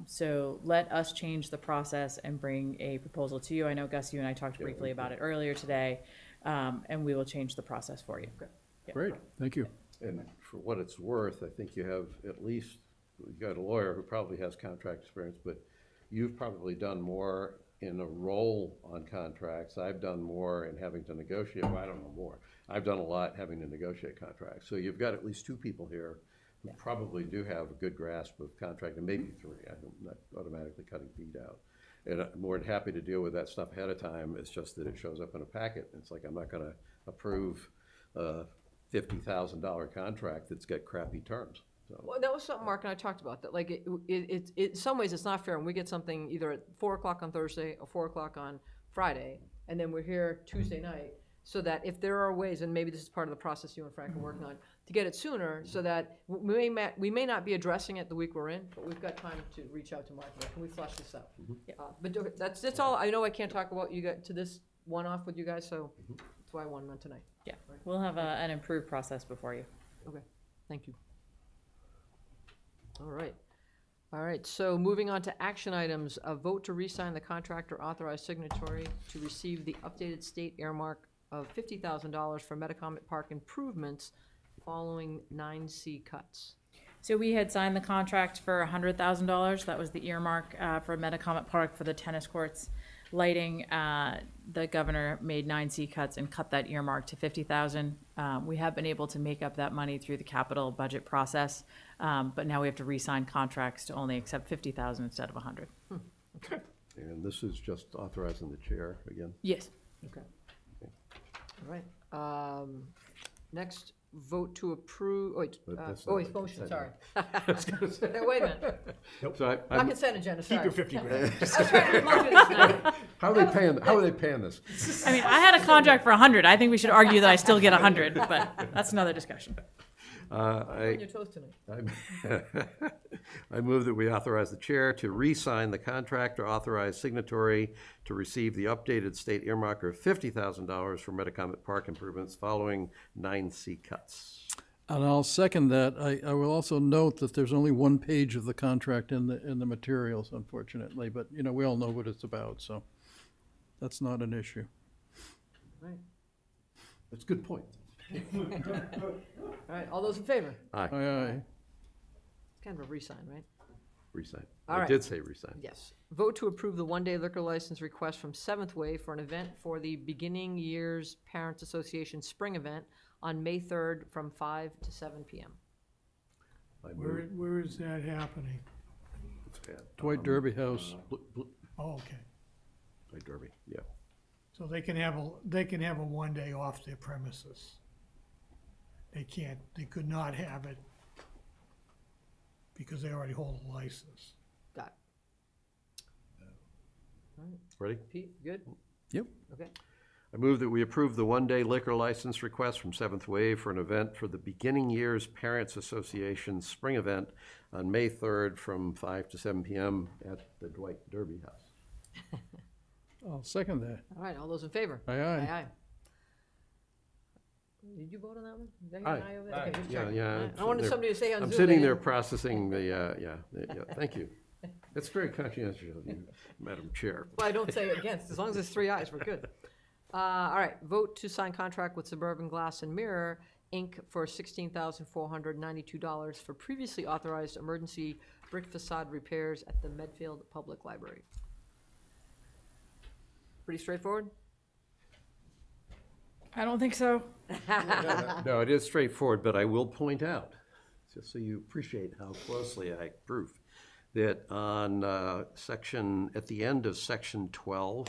So let us change the process and bring a proposal to you. I know, Gus, you and I talked briefly about it earlier today, and we will change the process for you. Yeah. Great, thank you. And for what it's worth, I think you have at least, you got a lawyer who probably has contract experience, but you've probably done more in a role on contracts. I've done more in having to negotiate, well, I don't know more. I've done a lot having to negotiate contracts. So you've got at least two people here who probably do have a good grasp of contract, and maybe three. I'm not automatically cutting Pete out. And I'm more than happy to deal with that stuff ahead of time. It's just that it shows up in a packet. It's like, I'm not gonna approve a $50,000 contract that's got crappy terms. So. Well, that was something Mark and I talked about, that like, in some ways, it's not fair when we get something either at 4 o'clock on Thursday or 4 o'clock on Friday, and then we're here Tuesday night, so that if there are ways, and maybe this is part of the process you and Frank are working on, to get it sooner, so that we may not be addressing it the week we're in, but we've got time to reach out to Mark, and can we flush this out? But that's all, I know I can't talk about you got to this one-off with you guys, so that's why I wanted on tonight. Yeah, we'll have an improved process before you. Okay, thank you. All right, so moving on to action items, a vote to re-sign the contract or authorized signatory to receive the updated state earmark of $50,000 for Metacomet Park improvements following 9C cuts. So we had signed the contract for $100,000. That was the earmark for Metacomet Park for the tennis courts. Lighting, the governor made 9C cuts and cut that earmark to $50,000. We have been able to make up that money through the capital budget process, but now we have to re-sign contracts to only accept $50,000 instead of $100,000. And this is just authorizing the chair again? Yes. Okay. All right. Next, vote to approve, But that's oh, not it's the motion, consent sorry. Wait a minute, So not I'm, consent agenda, sorry. Keep your 50 grand. I was trying to read motion tonight. how are they paying this? I mean, I had a contract for 100. I think we should argue that I still get 100, but that's another discussion. On your toes tonight. I move that we authorize the chair to re-sign the contract or authorize signatory to receive the updated state earmarker of $50,000 for Metacomet Park improvements following 9C cuts. And I'll second that. I will also note that there's only one page of the contract in the materials, unfortunately, but, you know, we all know what it's about, so that's not an issue. Right. That's a good point. All right, all those in favor? Aye, Aye, aye. It's kind of a re-sign, right? re-sign. All I right. did say re-sign. Yes. Vote to approve the one-day liquor license request from Seventh Wave for an event for the Beginning Years Parents Association Spring Event on May 3rd from 5 to 7 p.m. I move, Where is that happening? it's bad. Dwight Derby House. Oh, okay. Dwight Derby, yeah. So they can have a one day off their premises. They could not have it because they already hold a license. Got it. Ready? Pete, good? Yep. Okay. I move that we approve the one-day liquor license request from Seventh Wave for an event for the Beginning Years Parents Association Spring Event on May 3rd from 5 to 7 p.m. at the Dwight Derby House. I'll second that. All right, all those in favor? Aye, aye. Did you vote on that one? Did I hear an Aye. aye over there? Okay, just Yeah, checking. yeah. All right. I'm I sitting wanted there- somebody to say on Zoom. I'm sitting they there didn't. processing the, yeah, thank you. It's very conscientious of you, Madam Chair. Well, I don't say against. As long as there's 3 ayes, we're good. All right, vote to sign contract with Suburban Glass and Mirror, Inc. for $16,492 for previously authorized emergency brick facade repairs at the Medfield Public Library. Pretty straightforward? I don't think so. No, it is straightforward, but I will point out, just so you appreciate how closely I proof, that on at the end of section 12,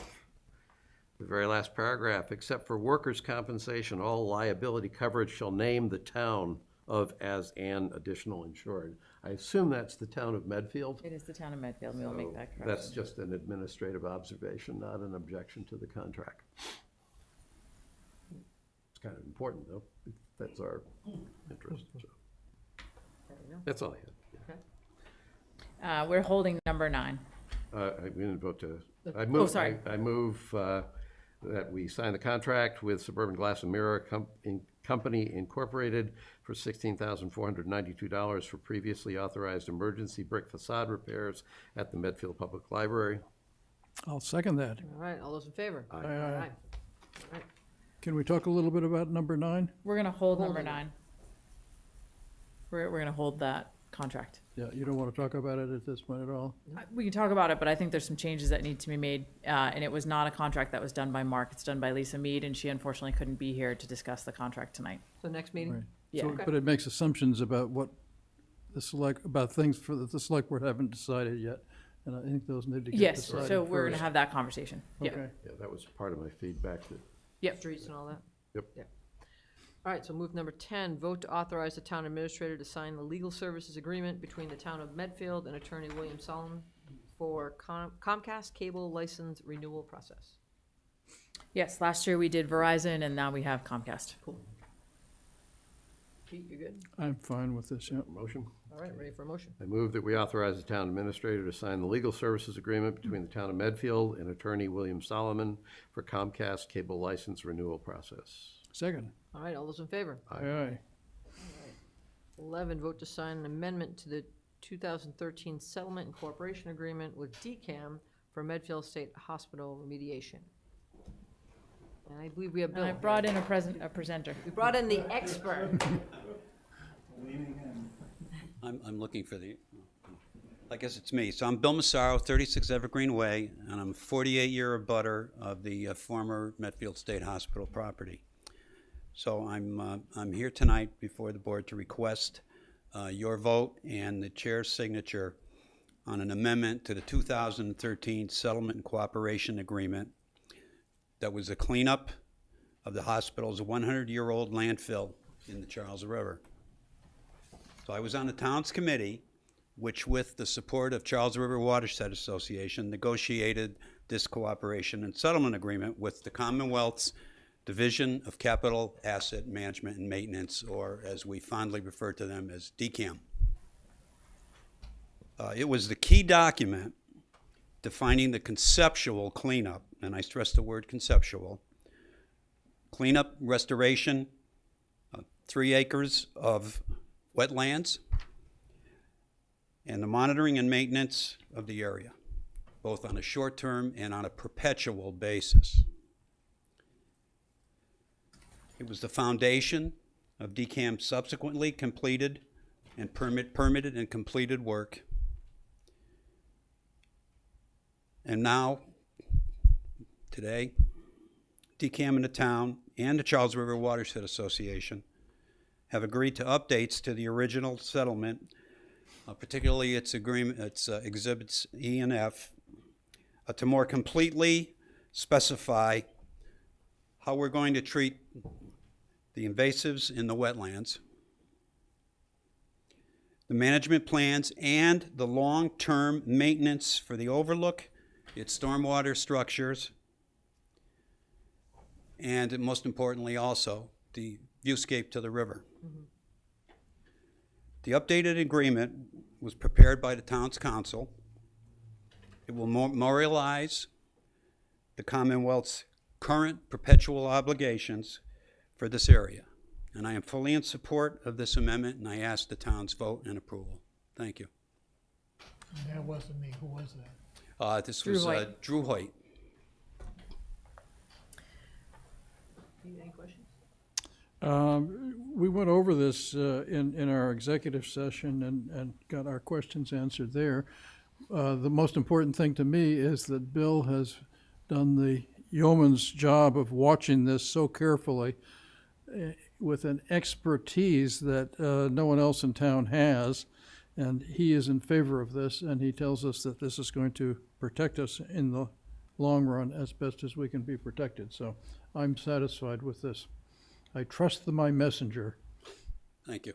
the very last paragraph, except for workers' compensation, all liability coverage shall name the town of as an additional insured. I assume that's the town of Medfield. It is the town of Medfield. We will make that correction. That's just an administrative observation, not an objection to the contract. It's kind of important, though. That's our interest. So. That's all I had. We're holding number 9. We didn't vote to. sorry. I move that we sign the contract with Suburban Glass and Mirror Company Incorporated for $16,492 for previously authorized emergency brick facade repairs at the Medfield Public Library. I'll second that. All right, all those in favor? Aye. Aye, aye. All right. Can we talk a little bit about number 9? We're going to hold number Holding it. 9. We're going to hold that contract. Yeah, you don't want to talk about it at this point at all? We can talk about it, but I think there's some changes that need to be made. And it was not a contract that was done by Mark. It's done by Lisa Mead, and she unfortunately couldn't be here to discuss the contract tonight. So next meeting? Right. Yeah. So, Okay. but it makes assumptions about what about things that the select board haven't decided yet, and I think those need to get Yes, decided so we're going to first. have that conversation. Yeah. Okay. Yeah, that was part of my feedback. That Yep. Streets and all that? Yep. Yeah. All right, so move number 10, vote to authorize the town administrator to sign the legal services agreement between the town of Medfield and attorney William Solomon for Comcast cable license renewal process. Yes, last year we did Verizon, and now we have Comcast. Cool. Pete, you good? I'm fine with this, yeah. motion. All right, ready for a motion? I move that we authorize the town administrator to sign the legal services agreement between the town of Medfield and attorney William Solomon for Comcast cable license renewal process. Second. All right, all those in favor? Aye, aye. 11, vote to sign an amendment to the 2013 settlement and cooperation agreement with DCAM for Medfield State Hospital remediation. And I believe we have And Bill. I brought in a presenter. We brought in the expert. I'm looking for the, I guess it's me. So I'm Bill Massaro, 36 Evergreen Way, and I'm a 48-year abutter of the former Medfield State Hospital property. So I'm here tonight before the board to request your vote and the chair's signature on an amendment to the 2013 Settlement and Cooperation Agreement that was a cleanup of the hospital's 100-year-old landfill in the Charles River. So I was on the town's committee, which with the support of Charles River Watershed Association, negotiated this cooperation and settlement agreement with the Commonwealth's Division of Capital Asset Management and Maintenance, or as we fondly refer to them as DCAM. It was the key document defining the conceptual cleanup, and I stress the word conceptual, cleanup, restoration, 3 acres of wetlands, and the monitoring and maintenance of the area, both on a short-term and on a perpetual basis. It was the foundation of DCAM's subsequently completed and permitted and completed work. And now, today, DCAM and the town and the Charles River Watershed Association have agreed to updates to the original settlement, particularly its exhibits E and F, to more completely specify how we're going to treat the invasives in the wetlands, the management plans, and the long-term maintenance for the overlook, its stormwater structures, and most importantly also, the viewscape to the river. Mm-hmm. The updated agreement was prepared by the town's council. It will memorialize the Commonwealth's current perpetual obligations for this area. And I am fully in support of this amendment, and I ask the town's vote and approval. Thank you. And that wasn't me. Who was that? This Drew was Hoyt. Drew Hoyt. Any questions? We went over this in our executive session and got our questions answered there. The most important thing to me is that Bill has done the yeoman's job of watching this so carefully with an expertise that no one else in town has. And he is in favor of this, and he tells us that this is going to protect us in the long run as best as we can be protected. So I'm satisfied with this. I trust my messenger. Thank you.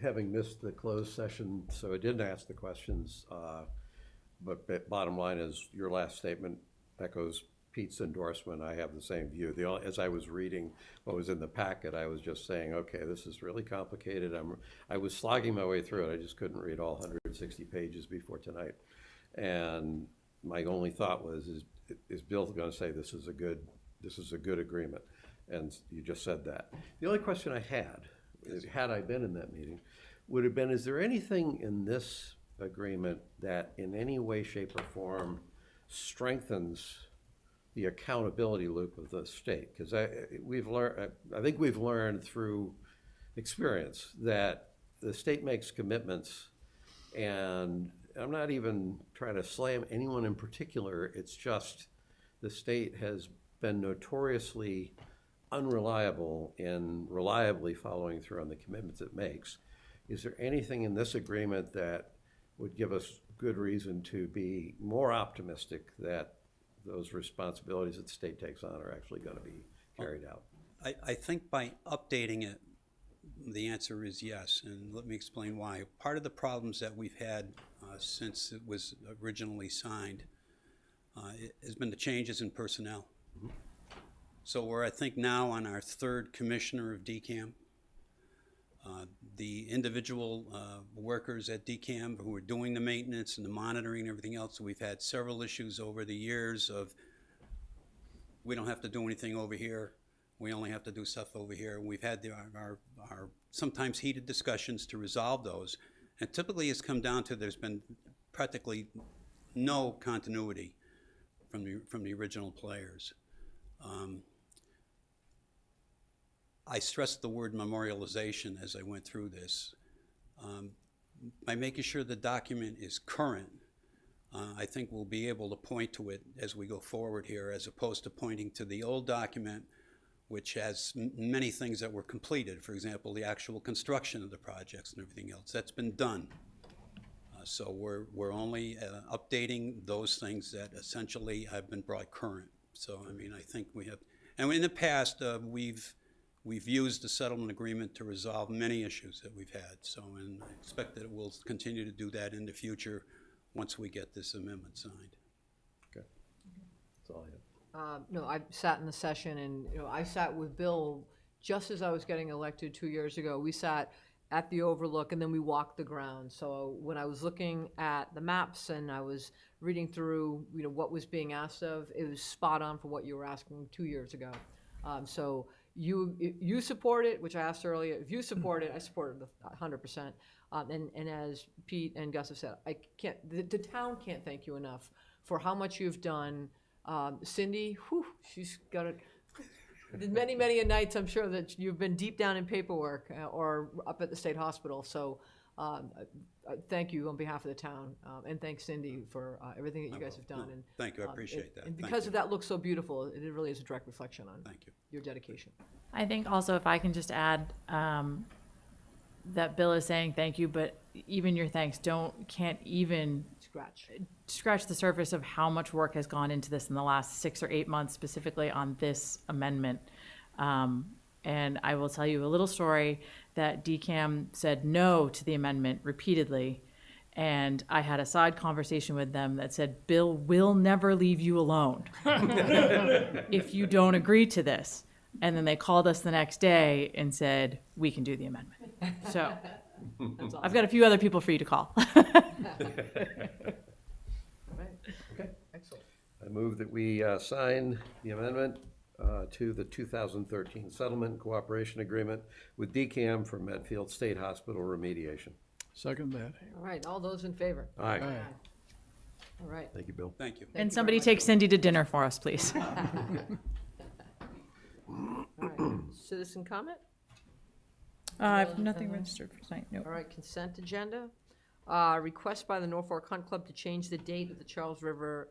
Having missed the closed session, so I didn't ask the questions, but bottom line is your last statement echoes Pete's endorsement. I have the same view. As I was reading what was in the packet, I was just saying, okay, this is really complicated. I was slogging my way through it. I just couldn't read all 160 pages before tonight. And my only thought was, is Bill going to say this is a good agreement? And you just said that. The only question I had I been in that meeting, would have been, is there anything in this agreement that in any way, shape, or form strengthens the accountability loop of the state? Because I think we've learned through experience that the state makes commitments, and I'm not even trying to slam anyone in particular, it's just the state has been notoriously unreliable in reliably following through on the commitments it makes. Is there anything in this agreement that would give us good reason to be more optimistic that those responsibilities that the state takes on are actually going to be carried out? I think by updating it, the answer is yes, and let me explain why. Part of the problems that we've had since it was originally signed has been the changes in personnel. Mm-hmm. So we're, I think, now on our 3rd commissioner of DCAM. The individual workers at DCAM who are doing the maintenance and the monitoring and everything else, we've had several issues over the years of we don't have to do anything over here, we only have to do stuff over here. And we've had our sometimes heated discussions to resolve those. And typically it's come down to there's been practically no continuity from the original players. I stressed the word memorialization as I went through this. By making sure the document is current, I think we'll be able to point to it as we go forward here, as opposed to pointing to the old document, which has many things that were completed. For example, the actual construction of the projects and everything else. That's been done. So we're only updating those things that essentially have been brought current. So, I mean, I think we have, and in the past, we've we've used the settlement agreement to resolve many issues that we've had. So, and I expect that it will continue to do that in the future once we get this amendment signed. Okay. That's all I have. No, I sat in the session and, I sat with Bill just as I was getting elected 2 years ago. We sat at the overlook and then we walked the ground. So when I was looking at the maps and I was reading through, what was being asked of, it was spot on for what you were asking 2 years ago. So you support it, which I asked earlier. If you support it, I support it 100%. And as Pete and Gus have said, the town can't thank you enough for how much you've done. Cindy, she's got it. Many, many nights, I'm sure that you've been deep down in paperwork or up at the state hospital. So thank you on behalf of the town, and thanks Cindy for everything that you guys have done. And Thank you, I appreciate that. And Thank because you. of that looks so beautiful, it really is a direct reflection on Thank you. your dedication. I think also if I can just add, that Bill is saying thank you, but even your thanks can't even scratch the surface of how much work has gone into this in the last 6 or 8 months, specifically on this amendment. And I will tell you a little story that DCAM said no to the amendment repeatedly. And I had a side conversation with them that said, Bill will never leave you alone if you don't agree to this. And then they called us the next day and said, we can do the amendment. So I've got a few other people for you to call. All right. Okay. Excellent. I move that we sign the amendment to the 2013 Settlement and Cooperation Agreement with DCAM for Medfield State Hospital remediation. Second that. All right, all those in favor? Aye. Aye. All right. Thank you, Bill. Thank you. Thank you And very somebody much. take Cindy to dinner for us, please. All right, citizen comment? I've nothing registered for tonight, nope. All right, consent agenda. Request by the Norfolk Hunt Club to change the date of the Charles River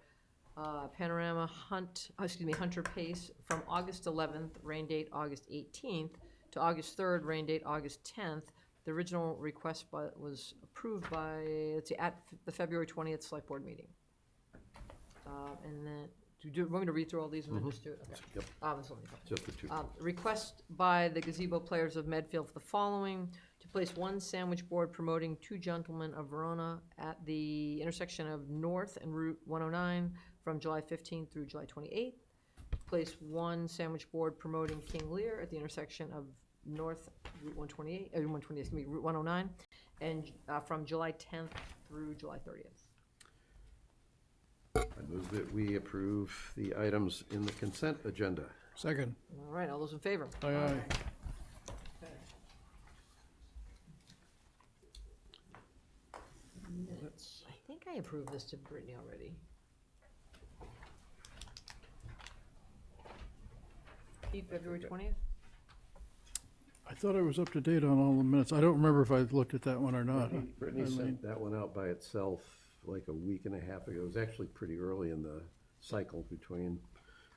Panorama Hunter Pace from August 11th, rain date August 18th, to August 3rd, rain date August 10th. The original request was approved by, at the February 20th Select Board meeting. And then, do you want me to read through all these and then just do it? Okay. Yep. This will be fine. Just the two. Request by the gazebo players of Medfield for the following: to place one sandwich board promoting Two Gentlemen of Verona at the intersection of North and Route 109 from July 15th through July 28th. Place one sandwich board promoting King Lear at the intersection of North Route 128, Route 109, and from July 10th through July 30th. I move that we approve the items in the consent agenda. Second. All right, all those in favor? Aye, aye. Minutes. I think I approved this to Brittany already. Pete, February 20th? I thought I was up to date on all the minutes. I don't remember if I looked at that one or not. Brittany Eileen. sent that one out by itself like a week and a half ago. It was actually pretty early in the cycle between,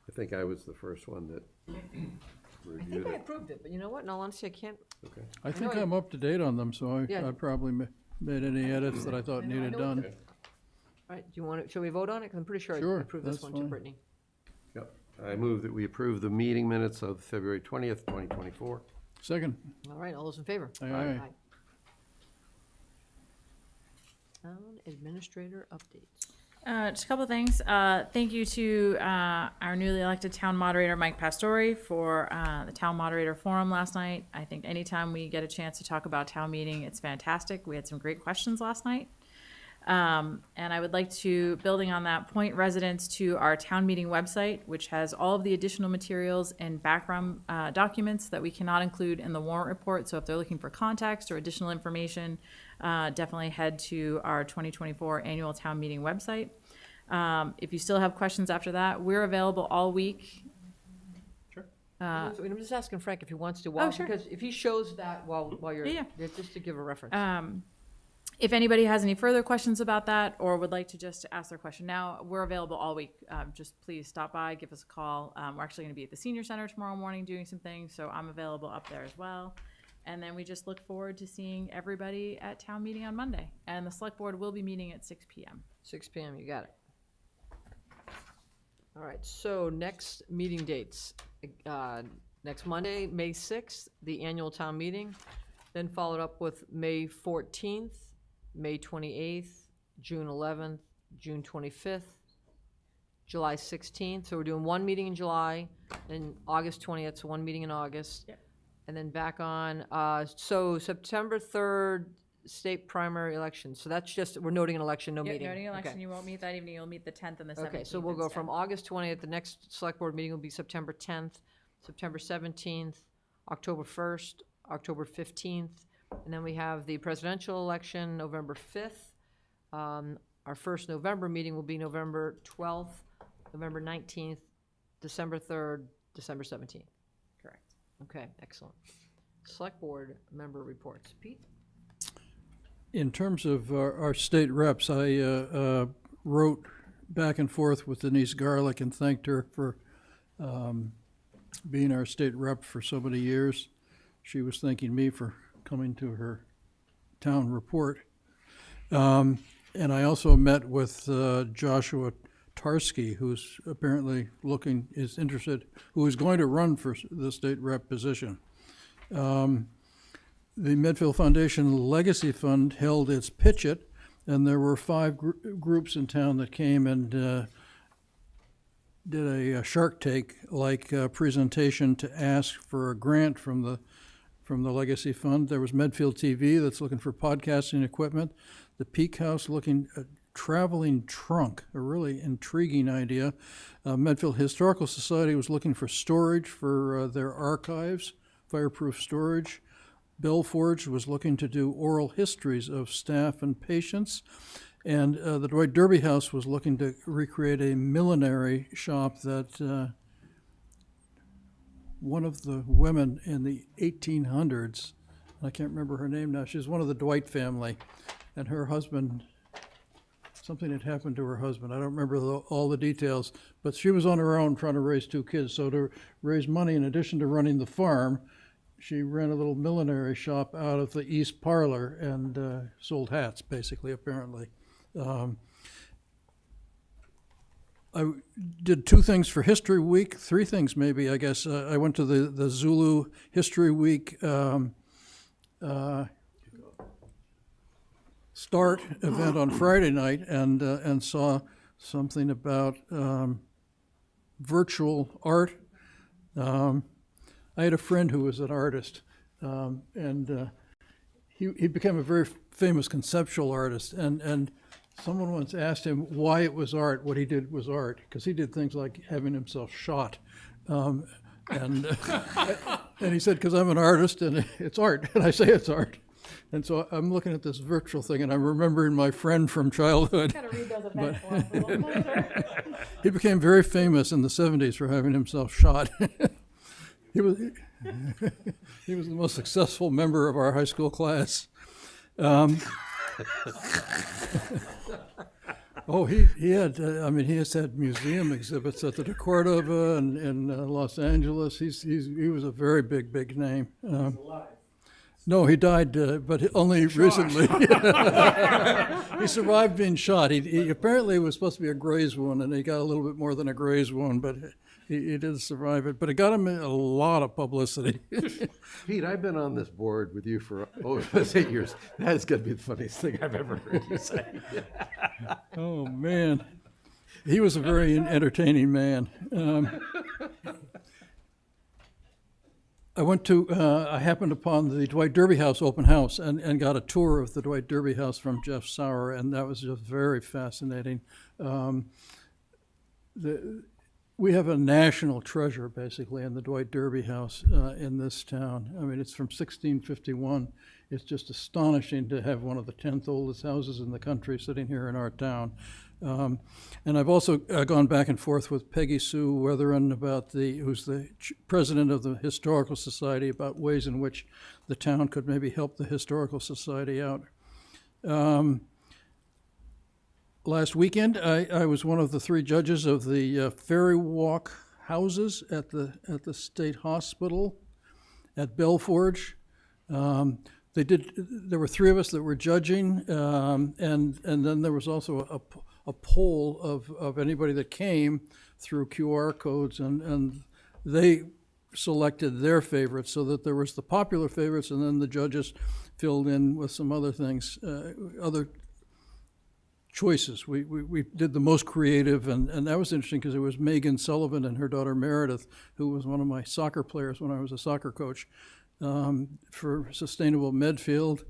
I think I was the first one that I reviewed think I it. approved it, but you know what? In all honesty, I can't. Okay. I think know I'm up to date on them, so Yeah. I probably made any edits that I thought I know needed what done. All right, do you want to, shall we vote on it? Because I'm pretty sure I Sure, approved this that's one to fine. Brittany. Yep. I move that we approve the meeting minutes of February 20th, 2024. Second. All right, all those in favor? Aye, aye. Town administrator updates. Just a couple of things. Thank you to our newly elected town moderator, Mike Pastore, for the town moderator forum last night. I think anytime we get a chance to talk about town meeting, it's fantastic. We had some great questions last night. And I would like to, building on that, point residents to our town meeting website, which has all of the additional materials and background documents that we cannot include in the warrant report. So if they're looking for context or additional information, definitely head to our 2024 annual town meeting website. If you still have questions after that, we're available all week. I'm just asking Frank if he wants to, sure. because if he shows that while you're, Yeah. just to give a reference. If anybody has any further questions about that or would like to just ask their question now, we're available all week. Just please stop by, give us a call. We're actually going to be at the senior center tomorrow morning doing some things, so I'm available up there as well. And then we just look forward to seeing everybody at town meeting on Monday. And the select board will be meeting at 6 p.m. 6 p.m., you got it. All right, so next meeting dates. Next Monday, May 6th, the annual town meeting, then followed up with May 14th, May 28th, June 11th, June 25th, July 16th. So we're doing one meeting in July, and August 20th, so one meeting in August. Yep. And then back on, so September 3rd, state primary election. So that's just, we're noting an election, no Yep, meeting. noting election, Okay. you won't meet that evening, you'll meet the 10th and the 17th Okay, so we'll go instead. from August 20th, the next select board meeting will be September 10th, September 17th, October 1st, October 15th, and then we have the presidential election, November 5th. Our first November meeting will be November 12th, November 19th, December 3rd, December 17th. Correct. Okay, excellent. Select board member reports. Pete? In terms of our state reps, I wrote back and forth with Denise Garlick and thanked her for being our state rep for so many years. She was thanking me for coming to her town report. And I also met with Joshua Tarski, who's apparently is interested, who is going to run for the state rep position. The Medfield Foundation Legacy Fund held its pitch-it, and there were 5 groups in town that came and did a Shark Take-like presentation to ask for a grant from the Legacy Fund. There was Medfield TV that's looking for podcasting equipment. The Peak House looking at traveling trunk, a really intriguing idea. Medfield Historical Society was looking for storage for their archives, fireproof storage. Belforge was looking to do oral histories of staff and patients. And the Dwight Derby House was looking to recreate a millinery shop that one of the women in the 1800s, I can't remember her name now, she's one of the Dwight family, and her husband, something had happened to her husband. I don't remember all the details, but she was on her own trying to raise 2 kids. So to raise money, in addition to running the farm, she ran a little millinery shop out of the East Parlor and sold hats, basically, apparently. I did 2 things for History Week, 3 things maybe, I guess. I went to the Zulu History Week start event on Friday night and saw something about virtual art. I had a friend who was an artist, and he became a very famous conceptual artist. And someone once asked him why it was art, what he did was art, because he did things like having himself shot. And he said, because I'm an artist and it's art, and I say it's art. And so I'm looking at this virtual thing, and I'm remembering my friend from childhood. Gotta read those events along a little closer. He became very famous in the 70s for having himself shot. He was the most successful member of our high school class. He has had museum exhibits at the Cordova and in Los Angeles. He was a very big name. No, he died, but only recently. He survived being shot. He apparently was supposed to be a graze wound, and he got a little bit more than a graze wound, but he did survive it. But it got him a lot of publicity. Pete, I've been on this board with you for over 8 years. That is going to be the funniest thing I've ever heard you say. Oh, man. He was a very entertaining man. I happened upon the Dwight Derby House open house and got a tour of the Dwight Derby House from Jeff Sauer, and that was just very fascinating. We have a national treasure, basically, in the Dwight Derby House in this town. I mean, it's from 1651. It's just astonishing to have one of the 10th oldest houses in the country sitting here in our town. And I've also gone back and forth with Peggy Sue Weatherin, who's the president of the Historical Society, about ways in which the town could maybe help the Historical Society out. Last weekend, I was one of the 3 judges of the Ferry Walk houses at the State Hospital at Belforge. There were 3 of us that were judging, and then there was also a poll of anybody that came through QR codes, and they selected their favorites, so that there was the popular favorites, and then the judges filled in with some other things, other choices. We did the most creative, and that was interesting because it was Megan Sullivan and her daughter Meredith, who was one of my soccer players when I was a soccer coach, for Sustainable Medfield.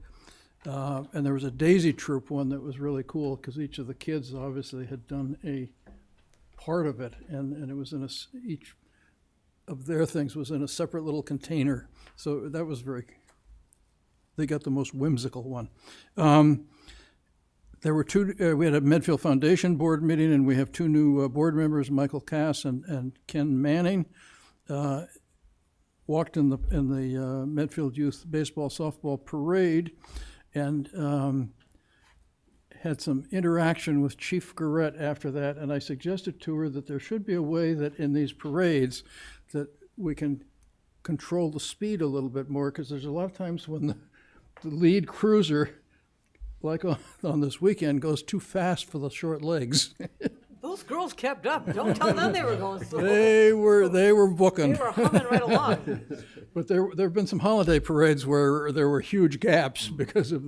And there was a Daisy Troop one that was really cool because each of the kids obviously had done a part of it, and it was in each of their things was in a separate little container. So that was they got the most whimsical one. There were we had a Medfield Foundation board meeting, and we have two new board members, Michael Cass and Ken Manning. Walked in the Medfield Youth Baseball Softball Parade, and had some interaction with Chief Garrett after that, and I suggested to her that there should be a way that in these parades that we can control the speed a little bit more, because there's a lot of times when the lead cruiser, like on this weekend, goes too fast for the short legs. Those girls kept up. Don't tell them they were going slow. They were booking. They were humming right along. But there have been some holiday parades where there were huge gaps because of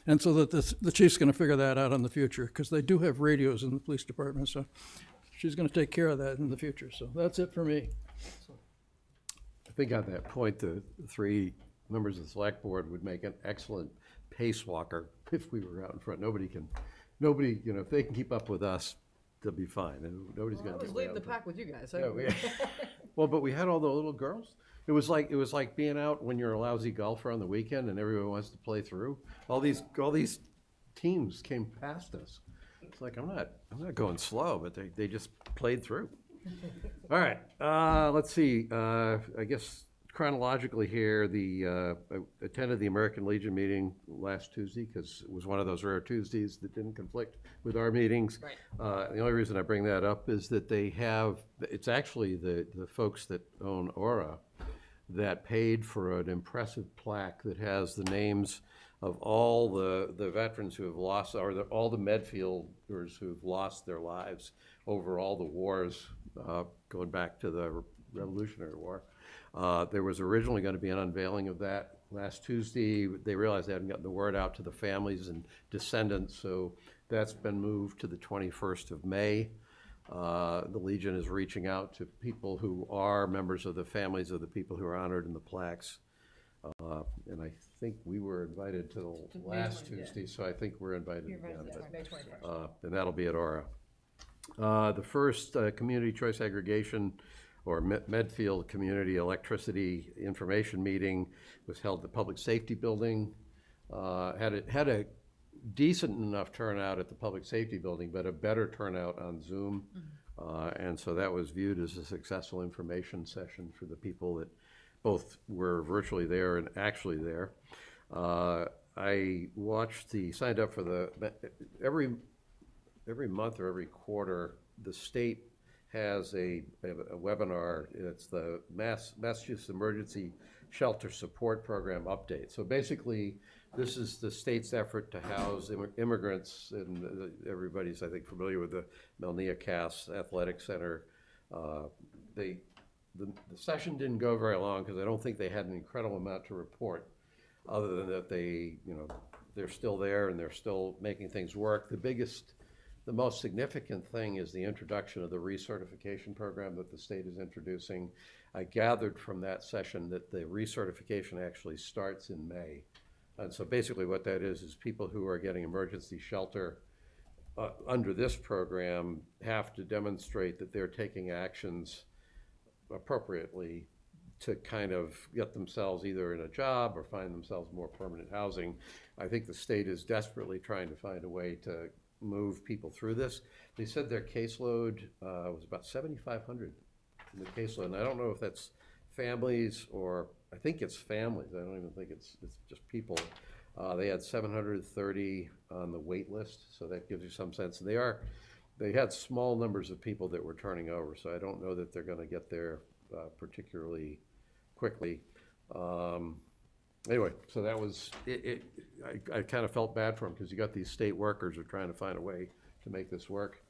and so that the chief's going to figure that out in the future, because they do have radios in the police department, so she's going to take care of that in the future. So that's it for me. I think on that point, the three members of the select board would make an excellent pace walker if we were out in front. Nobody, if they can keep up with us, they'll be fine. And nobody's I going to was leading the pack with you guys. Well, but we had all the little girls. It was like being out when you're a lousy golfer on the weekend and everyone wants to play through. All these teams came past us. It's like I'm not going slow, but they just played through. All right, let's see. I guess chronologically here, I attended the American Legion meeting last Tuesday because it was one of those rare Tuesdays that didn't conflict with our meetings. Right. The only reason I bring that up is that it's actually the folks that own Aura that paid for an impressive plaque that has the names of all the veterans who have lost, or all the Medfielders who've lost their lives over all the wars going back to the Revolutionary War. There was originally going to be an unveiling of that last Tuesday. They realized they hadn't gotten the word out to the families and descendants, so that's been moved to the 21st of May. The Legion is reaching out to people who are members of the families of the people who are honored in the plaques. And I think we were invited to the last Tuesday, so I think we're invited again. May 21st. And that'll be at Aura. The first community choice aggregation or Medfield Community Electricity Information Meeting was held at the Public Safety Building. Had a decent enough turnout at the Public Safety Building, but a better turnout on Zoom. And so that was viewed as a successful information session for the people that both were virtually there and actually there. I signed up for every month or every quarter, the state has a webinar. It's the Massachusetts Emergency Shelter Support Program update. So basically, this is the state's effort to house immigrants, and everybody's, I think, familiar with the Melnia Cass Athletic Center. The session didn't go very long because I don't think they had an incredible amount to report, other than that they're still there and they're still making things work. The most significant thing is the introduction of the recertification program that the state is introducing. I gathered from that session that the recertification actually starts in May. And so basically what that is people who are getting emergency shelter under this program have to demonstrate that they're taking actions appropriately to kind of get themselves either in a job or find themselves more permanent housing. I think the state is desperately trying to find a way to move people through this. They said their caseload was about 7,500 in the caseload, and I don't know if that's families or, I think it's families. I don't even think it's just people. They had 730 on the wait list, so that gives you some sense. And they had small numbers of people that were turning over, so I don't know that they're going to get there particularly quickly. Anyway, so that was it. I kind of felt bad for them because you got these state workers who are trying to find a way to make this work.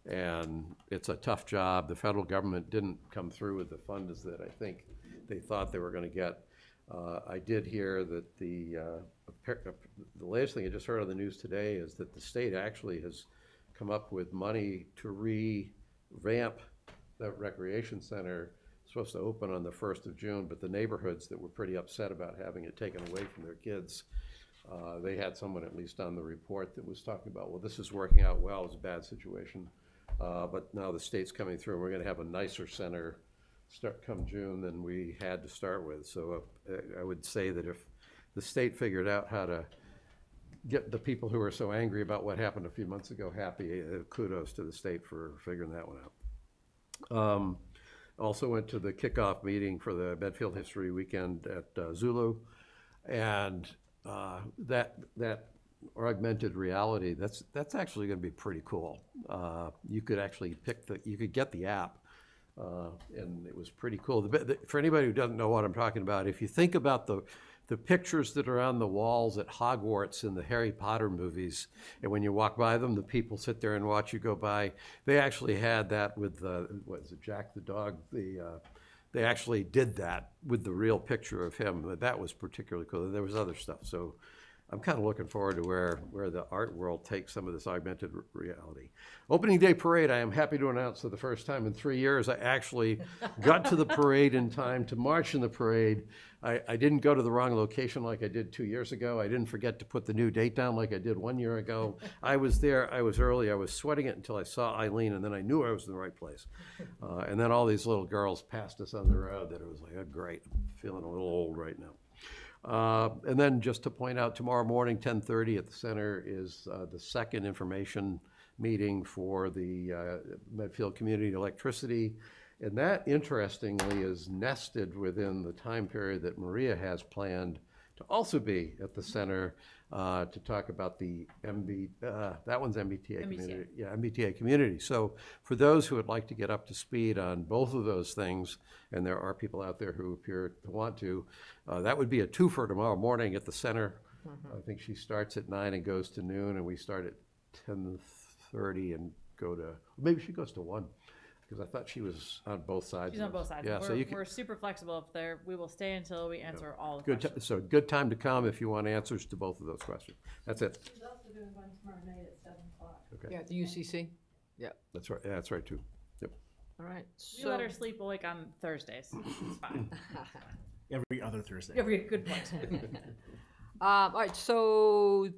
And it's a tough job. The federal government didn't come through with the funds that I think they thought they were gonna get. I did hear that the latest thing I just heard on the news today is that the state actually has come up with money to revamp that recreation center. It's supposed to open on the 1st of June, but the neighborhoods that were pretty upset about having it taken away from their kids, they had someone at least on the report that was talking about, well, this is working out well, it's a bad situation. But now the state's coming through, and we're gonna have a nicer center come June than we had to start with. So I would say that if the state figured out how to get the people who are so angry about what happened a few months ago happy, kudos to the state for figuring that one out. Also went to the kickoff meeting for the Medfield History Weekend at Zulu, and that augmented reality, that's actually going to be pretty cool. You could actually you could get the app, and it was pretty cool. For anybody who doesn't know what I'm talking about, if you think about the pictures that are on the walls at Hogwarts in the Harry Potter movies, and when you walk by them, the people sit there and watch you go by. They actually had that with what is it, Jack the dog? They actually did that with the real picture of him. That was particularly cool. There was other stuff. So I'm kind of looking forward to where the art world takes some of this augmented reality. Opening day parade, I am happy to announce for the first time in 3 years, I actually got to the parade in time to march in the parade. I didn't go to the wrong location like I did 2 years ago. I didn't forget to put the new date down like I did 1 year ago. I was there, I was early, I was sweating it until I saw Eileen, and then I knew I was in the right place. And then all these little girls passed us on the road that it was like, oh great, I'm feeling a little old right now. And then just to point out, tomorrow morning, 10:30 at the center is the second information meeting for the Medfield Community Electricity. And that, interestingly, is nested within the time period that Maria has planned to also be at the center to talk about the that one's MBTA community. Yeah, MBTA community. So for those who would like to get up to speed on both of those things, and there are people out there who appear to want to, that would be a twofer tomorrow morning at the center. I think she starts at 9 and goes to noon, and we start at 10:30 and go to, maybe she goes to 1. Because I thought she was on both sides. She's on both sides. Yeah, We're super flexible up there. We will stay until we answer all the good. questions. So good time to come if you want answers to both of those questions. That's it. She's also doing one tomorrow night at 7 o'clock. Okay. Yeah, the UCC. Yeah. That's right. Yeah, that's right too. Yep. All right. We let her sleep awake on Thursdays. It's fine. Every other Thursday. Every good point. All right, so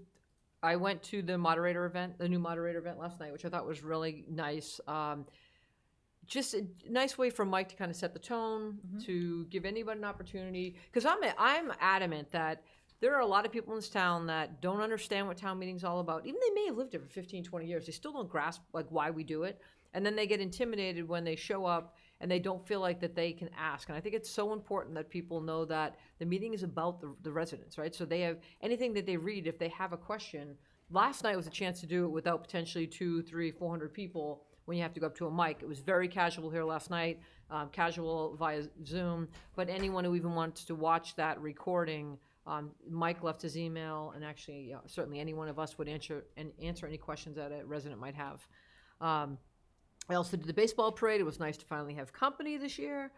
I went to the moderator event, the new moderator event last night, which I thought was really nice. Just a nice way for Mike to kind of set the tone, to give anybody an opportunity. Because I'm adamant that there are a lot of people in this town that don't understand what town meeting's all about. Even they may have lived here for 15, 20 years. They still don't grasp like why we do it. And then they get intimidated when they show up and they don't feel like that they can ask. And I think it's so important that people know that the meeting is about the residents, right? So they have anything that they read, if they have a question. Last night was a chance to do it without potentially 200, 300, 400 people when you have to go up to a mic. It was very casual here last night, casual via Zoom, but anyone who even wants to watch that recording, Mike left his email, and actually, certainly any one of us would answer any questions that a resident might have. I also did the baseball parade. It was nice to finally have company this year.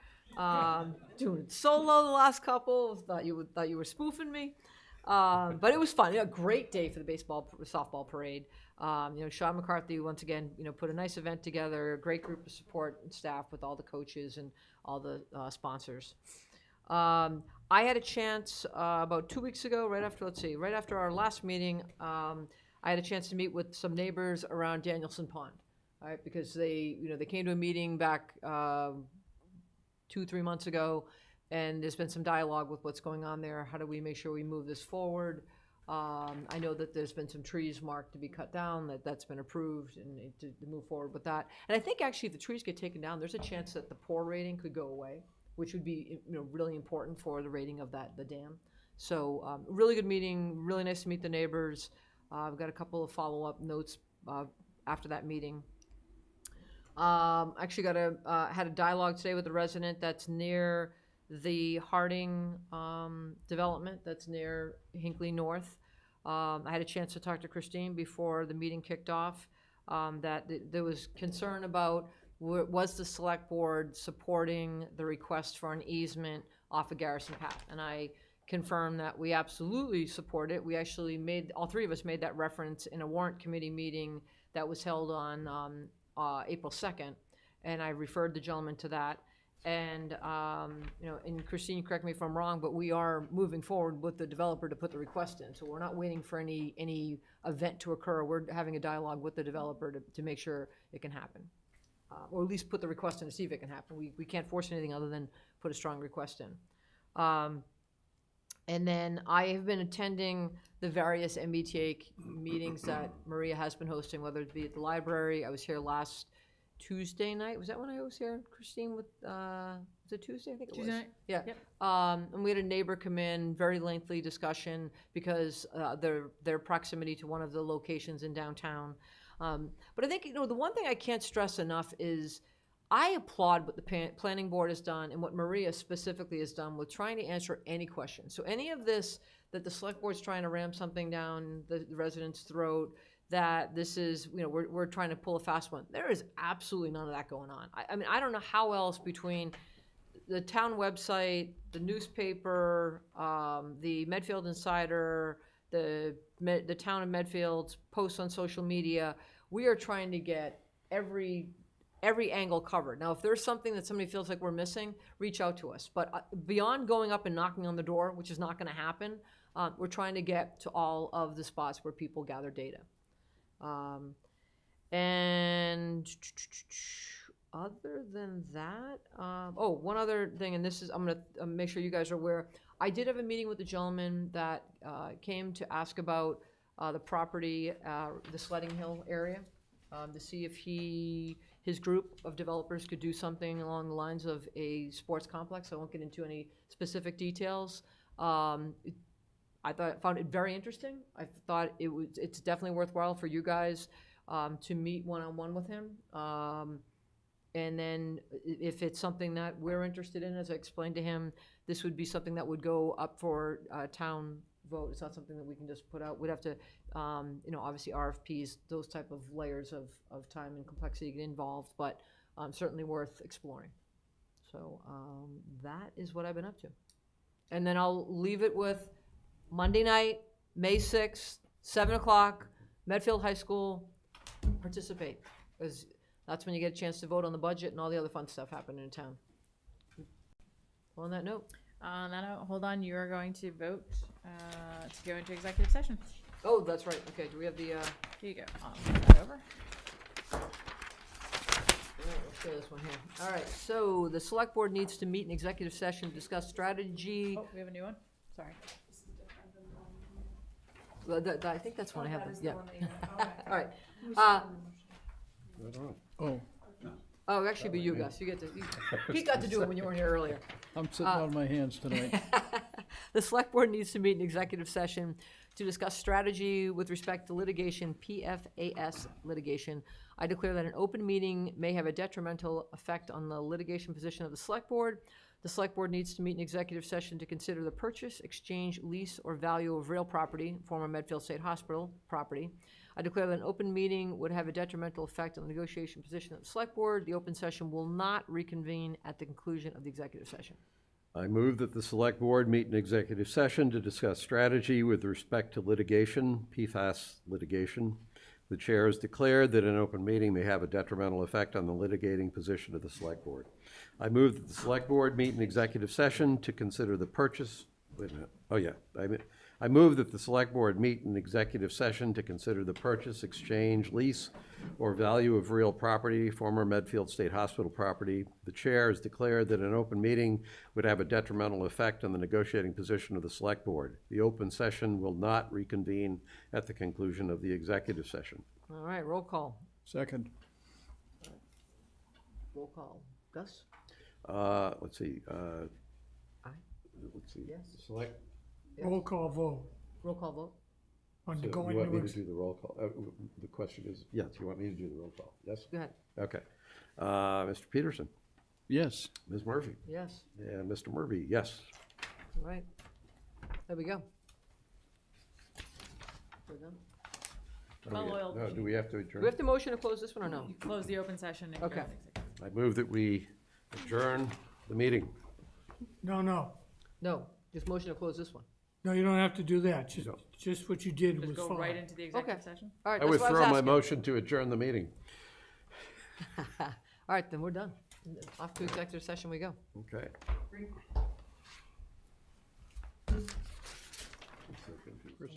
Doing it solo the last couple. Thought you were spoofing me. But it was fun. A great day for the softball parade. Sean McCarthy once again, put a nice event together. A great group of support and staff with all the coaches and all the sponsors. I had a chance about 2 weeks ago, right after our last meeting. I had a chance to meet with some neighbors around Danielson Pond. All right, because they came to a meeting back 2-3 months ago. And there's been some dialogue with what's going on there. How do we make sure we move this forward? I know that there's been some trees marked to be cut down, that's been approved, and to move forward with that. And I think actually if the trees get taken down, there's a chance that the poor rating could go away, which would be really important for the rating of the dam. So really good meeting, really nice to meet the neighbors. I've got a couple of follow-up notes after that meeting. Actually had a dialogue today with a resident that's near the Harding development that's near Hinckley North. I had a chance to talk to Christine before the meeting kicked off. There was concern about, was the select board supporting the request for an easement off of Garrison Path? And I confirmed that we absolutely support it. We actually all three of us made that reference in a warrant committee meeting that was held on April 2nd, and I referred the gentleman to that. And, and Christine, correct me if I'm wrong, but we are moving forward with the developer to put the request in. So we're not waiting for any event to occur. We're having a dialogue with the developer to make sure it can happen. Or at least put the request in to see if it can happen. We can't force anything other than put a strong request in. And then I have been attending the various MBTA meetings that Maria has been hosting, whether it be at the library. I was here last Tuesday night. Was that when I was here, Christine? Was it Tuesday? I think it was. Tuesday night? Yeah. Yep. And we had a neighbor come in, very lengthy discussion because their proximity to one of the locations in downtown. But I think, the one thing I can't stress enough is I applaud what the planning board has done and what Maria specifically has done with trying to answer any question. So any of this, that the select board's trying to ram something down the resident's throat, that this is, we're trying to pull a fast one. There is absolutely none of that going on. I mean, I don't know how else between the town website, the newspaper, the Medfield Insider, the town of Medfield's posts on social media, we are trying to get every angle covered. Now, if there's something that somebody feels like we're missing, reach out to us. But beyond going up and knocking on the door, which is not going to happen, we're trying to get to all of the spots where people gather data. And other than that, one other thing, and this is, I'm going to make sure you guys are aware. I did have a meeting with the gentleman that came to ask about the property, the Sledding Hill area, to see if his group of developers could do something along the lines of a sports complex. I won't get into any specific details. I found it very interesting. I thought it's definitely worthwhile for you guys to meet one-on-one with him. And then if it's something that we're interested in, as I explained to him, this would be something that would go up for town vote. It's not something that we can just put out. We'd have to, obviously RFPs, those type of layers of time and complexity get involved, but certainly worth exploring. So that is what I've been up to. And then I'll leave it with Monday night, May 6th, 7 o'clock, Medfield High School, participate. Because that's when you get a chance to vote on the budget and all the other fun stuff happening in town. On that note. On that note, hold on, you are going to vote to go into executive session. Oh, that's right. Okay, do we have the, Here you go. I'll move that over. let's go this one here. All right, so the select board needs to meet in executive session to discuss strategy. Oh, we have a new one? Sorry. I think that's one I have. Yeah. All right. Oh, actually, be you, Gus. You get to. Pete got to do it when you weren't here earlier. I'm sitting on my hands tonight. The select board needs to meet in executive session to discuss strategy with respect to litigation, PFAS litigation. I declare that an open meeting may have a detrimental effect on the litigation position of the select board. The select board needs to meet in executive session to consider the purchase, exchange, lease, or value of real property, former Medfield State Hospital property. I declare that an open meeting would have a detrimental effect on the negotiation position of the select board. The open session will not reconvene at the conclusion of the executive session. I move that the select board meet in executive session to discuss strategy with respect to litigation, PFAS litigation. The chair has declared that an open meeting may have a detrimental effect on the litigating position of the select board. I move that the select board meet in executive session to consider the purchase, wait a minute, oh yeah. I move that the select board meet in executive session to consider the purchase, exchange, lease, or value of real property, former Medfield State Hospital property. The chair has declared that an open meeting would have a detrimental effect on the negotiating position of the select board. The open session will not reconvene at the conclusion of the executive session. All right, roll call. Second. Roll call. Gus? Let's see. Aye. Let's see. Yes. Select. Roll call vote Roll call vote. on So going you want me into to do the roll call? The question is, yes, you want me to do the roll call? Yes? Go ahead. Okay. Mr. Peterson? Yes. Ms. Murphy? Yes. And Mr. Murphy, yes. All right. There we go. We're done. No, do we have to Do we adjourn? have to motion to close this one or no? You close the open session and go Okay. into executive. I move that we adjourn the meeting. No, No, just motion to close this one. no, you don't have to do that. Just what you did Just was go fine. right into the executive Okay. session? All right, I that's what I was withdraw my asking. motion to adjourn the meeting. All right, then we're done. Off to executive session we go. Okay. Chris,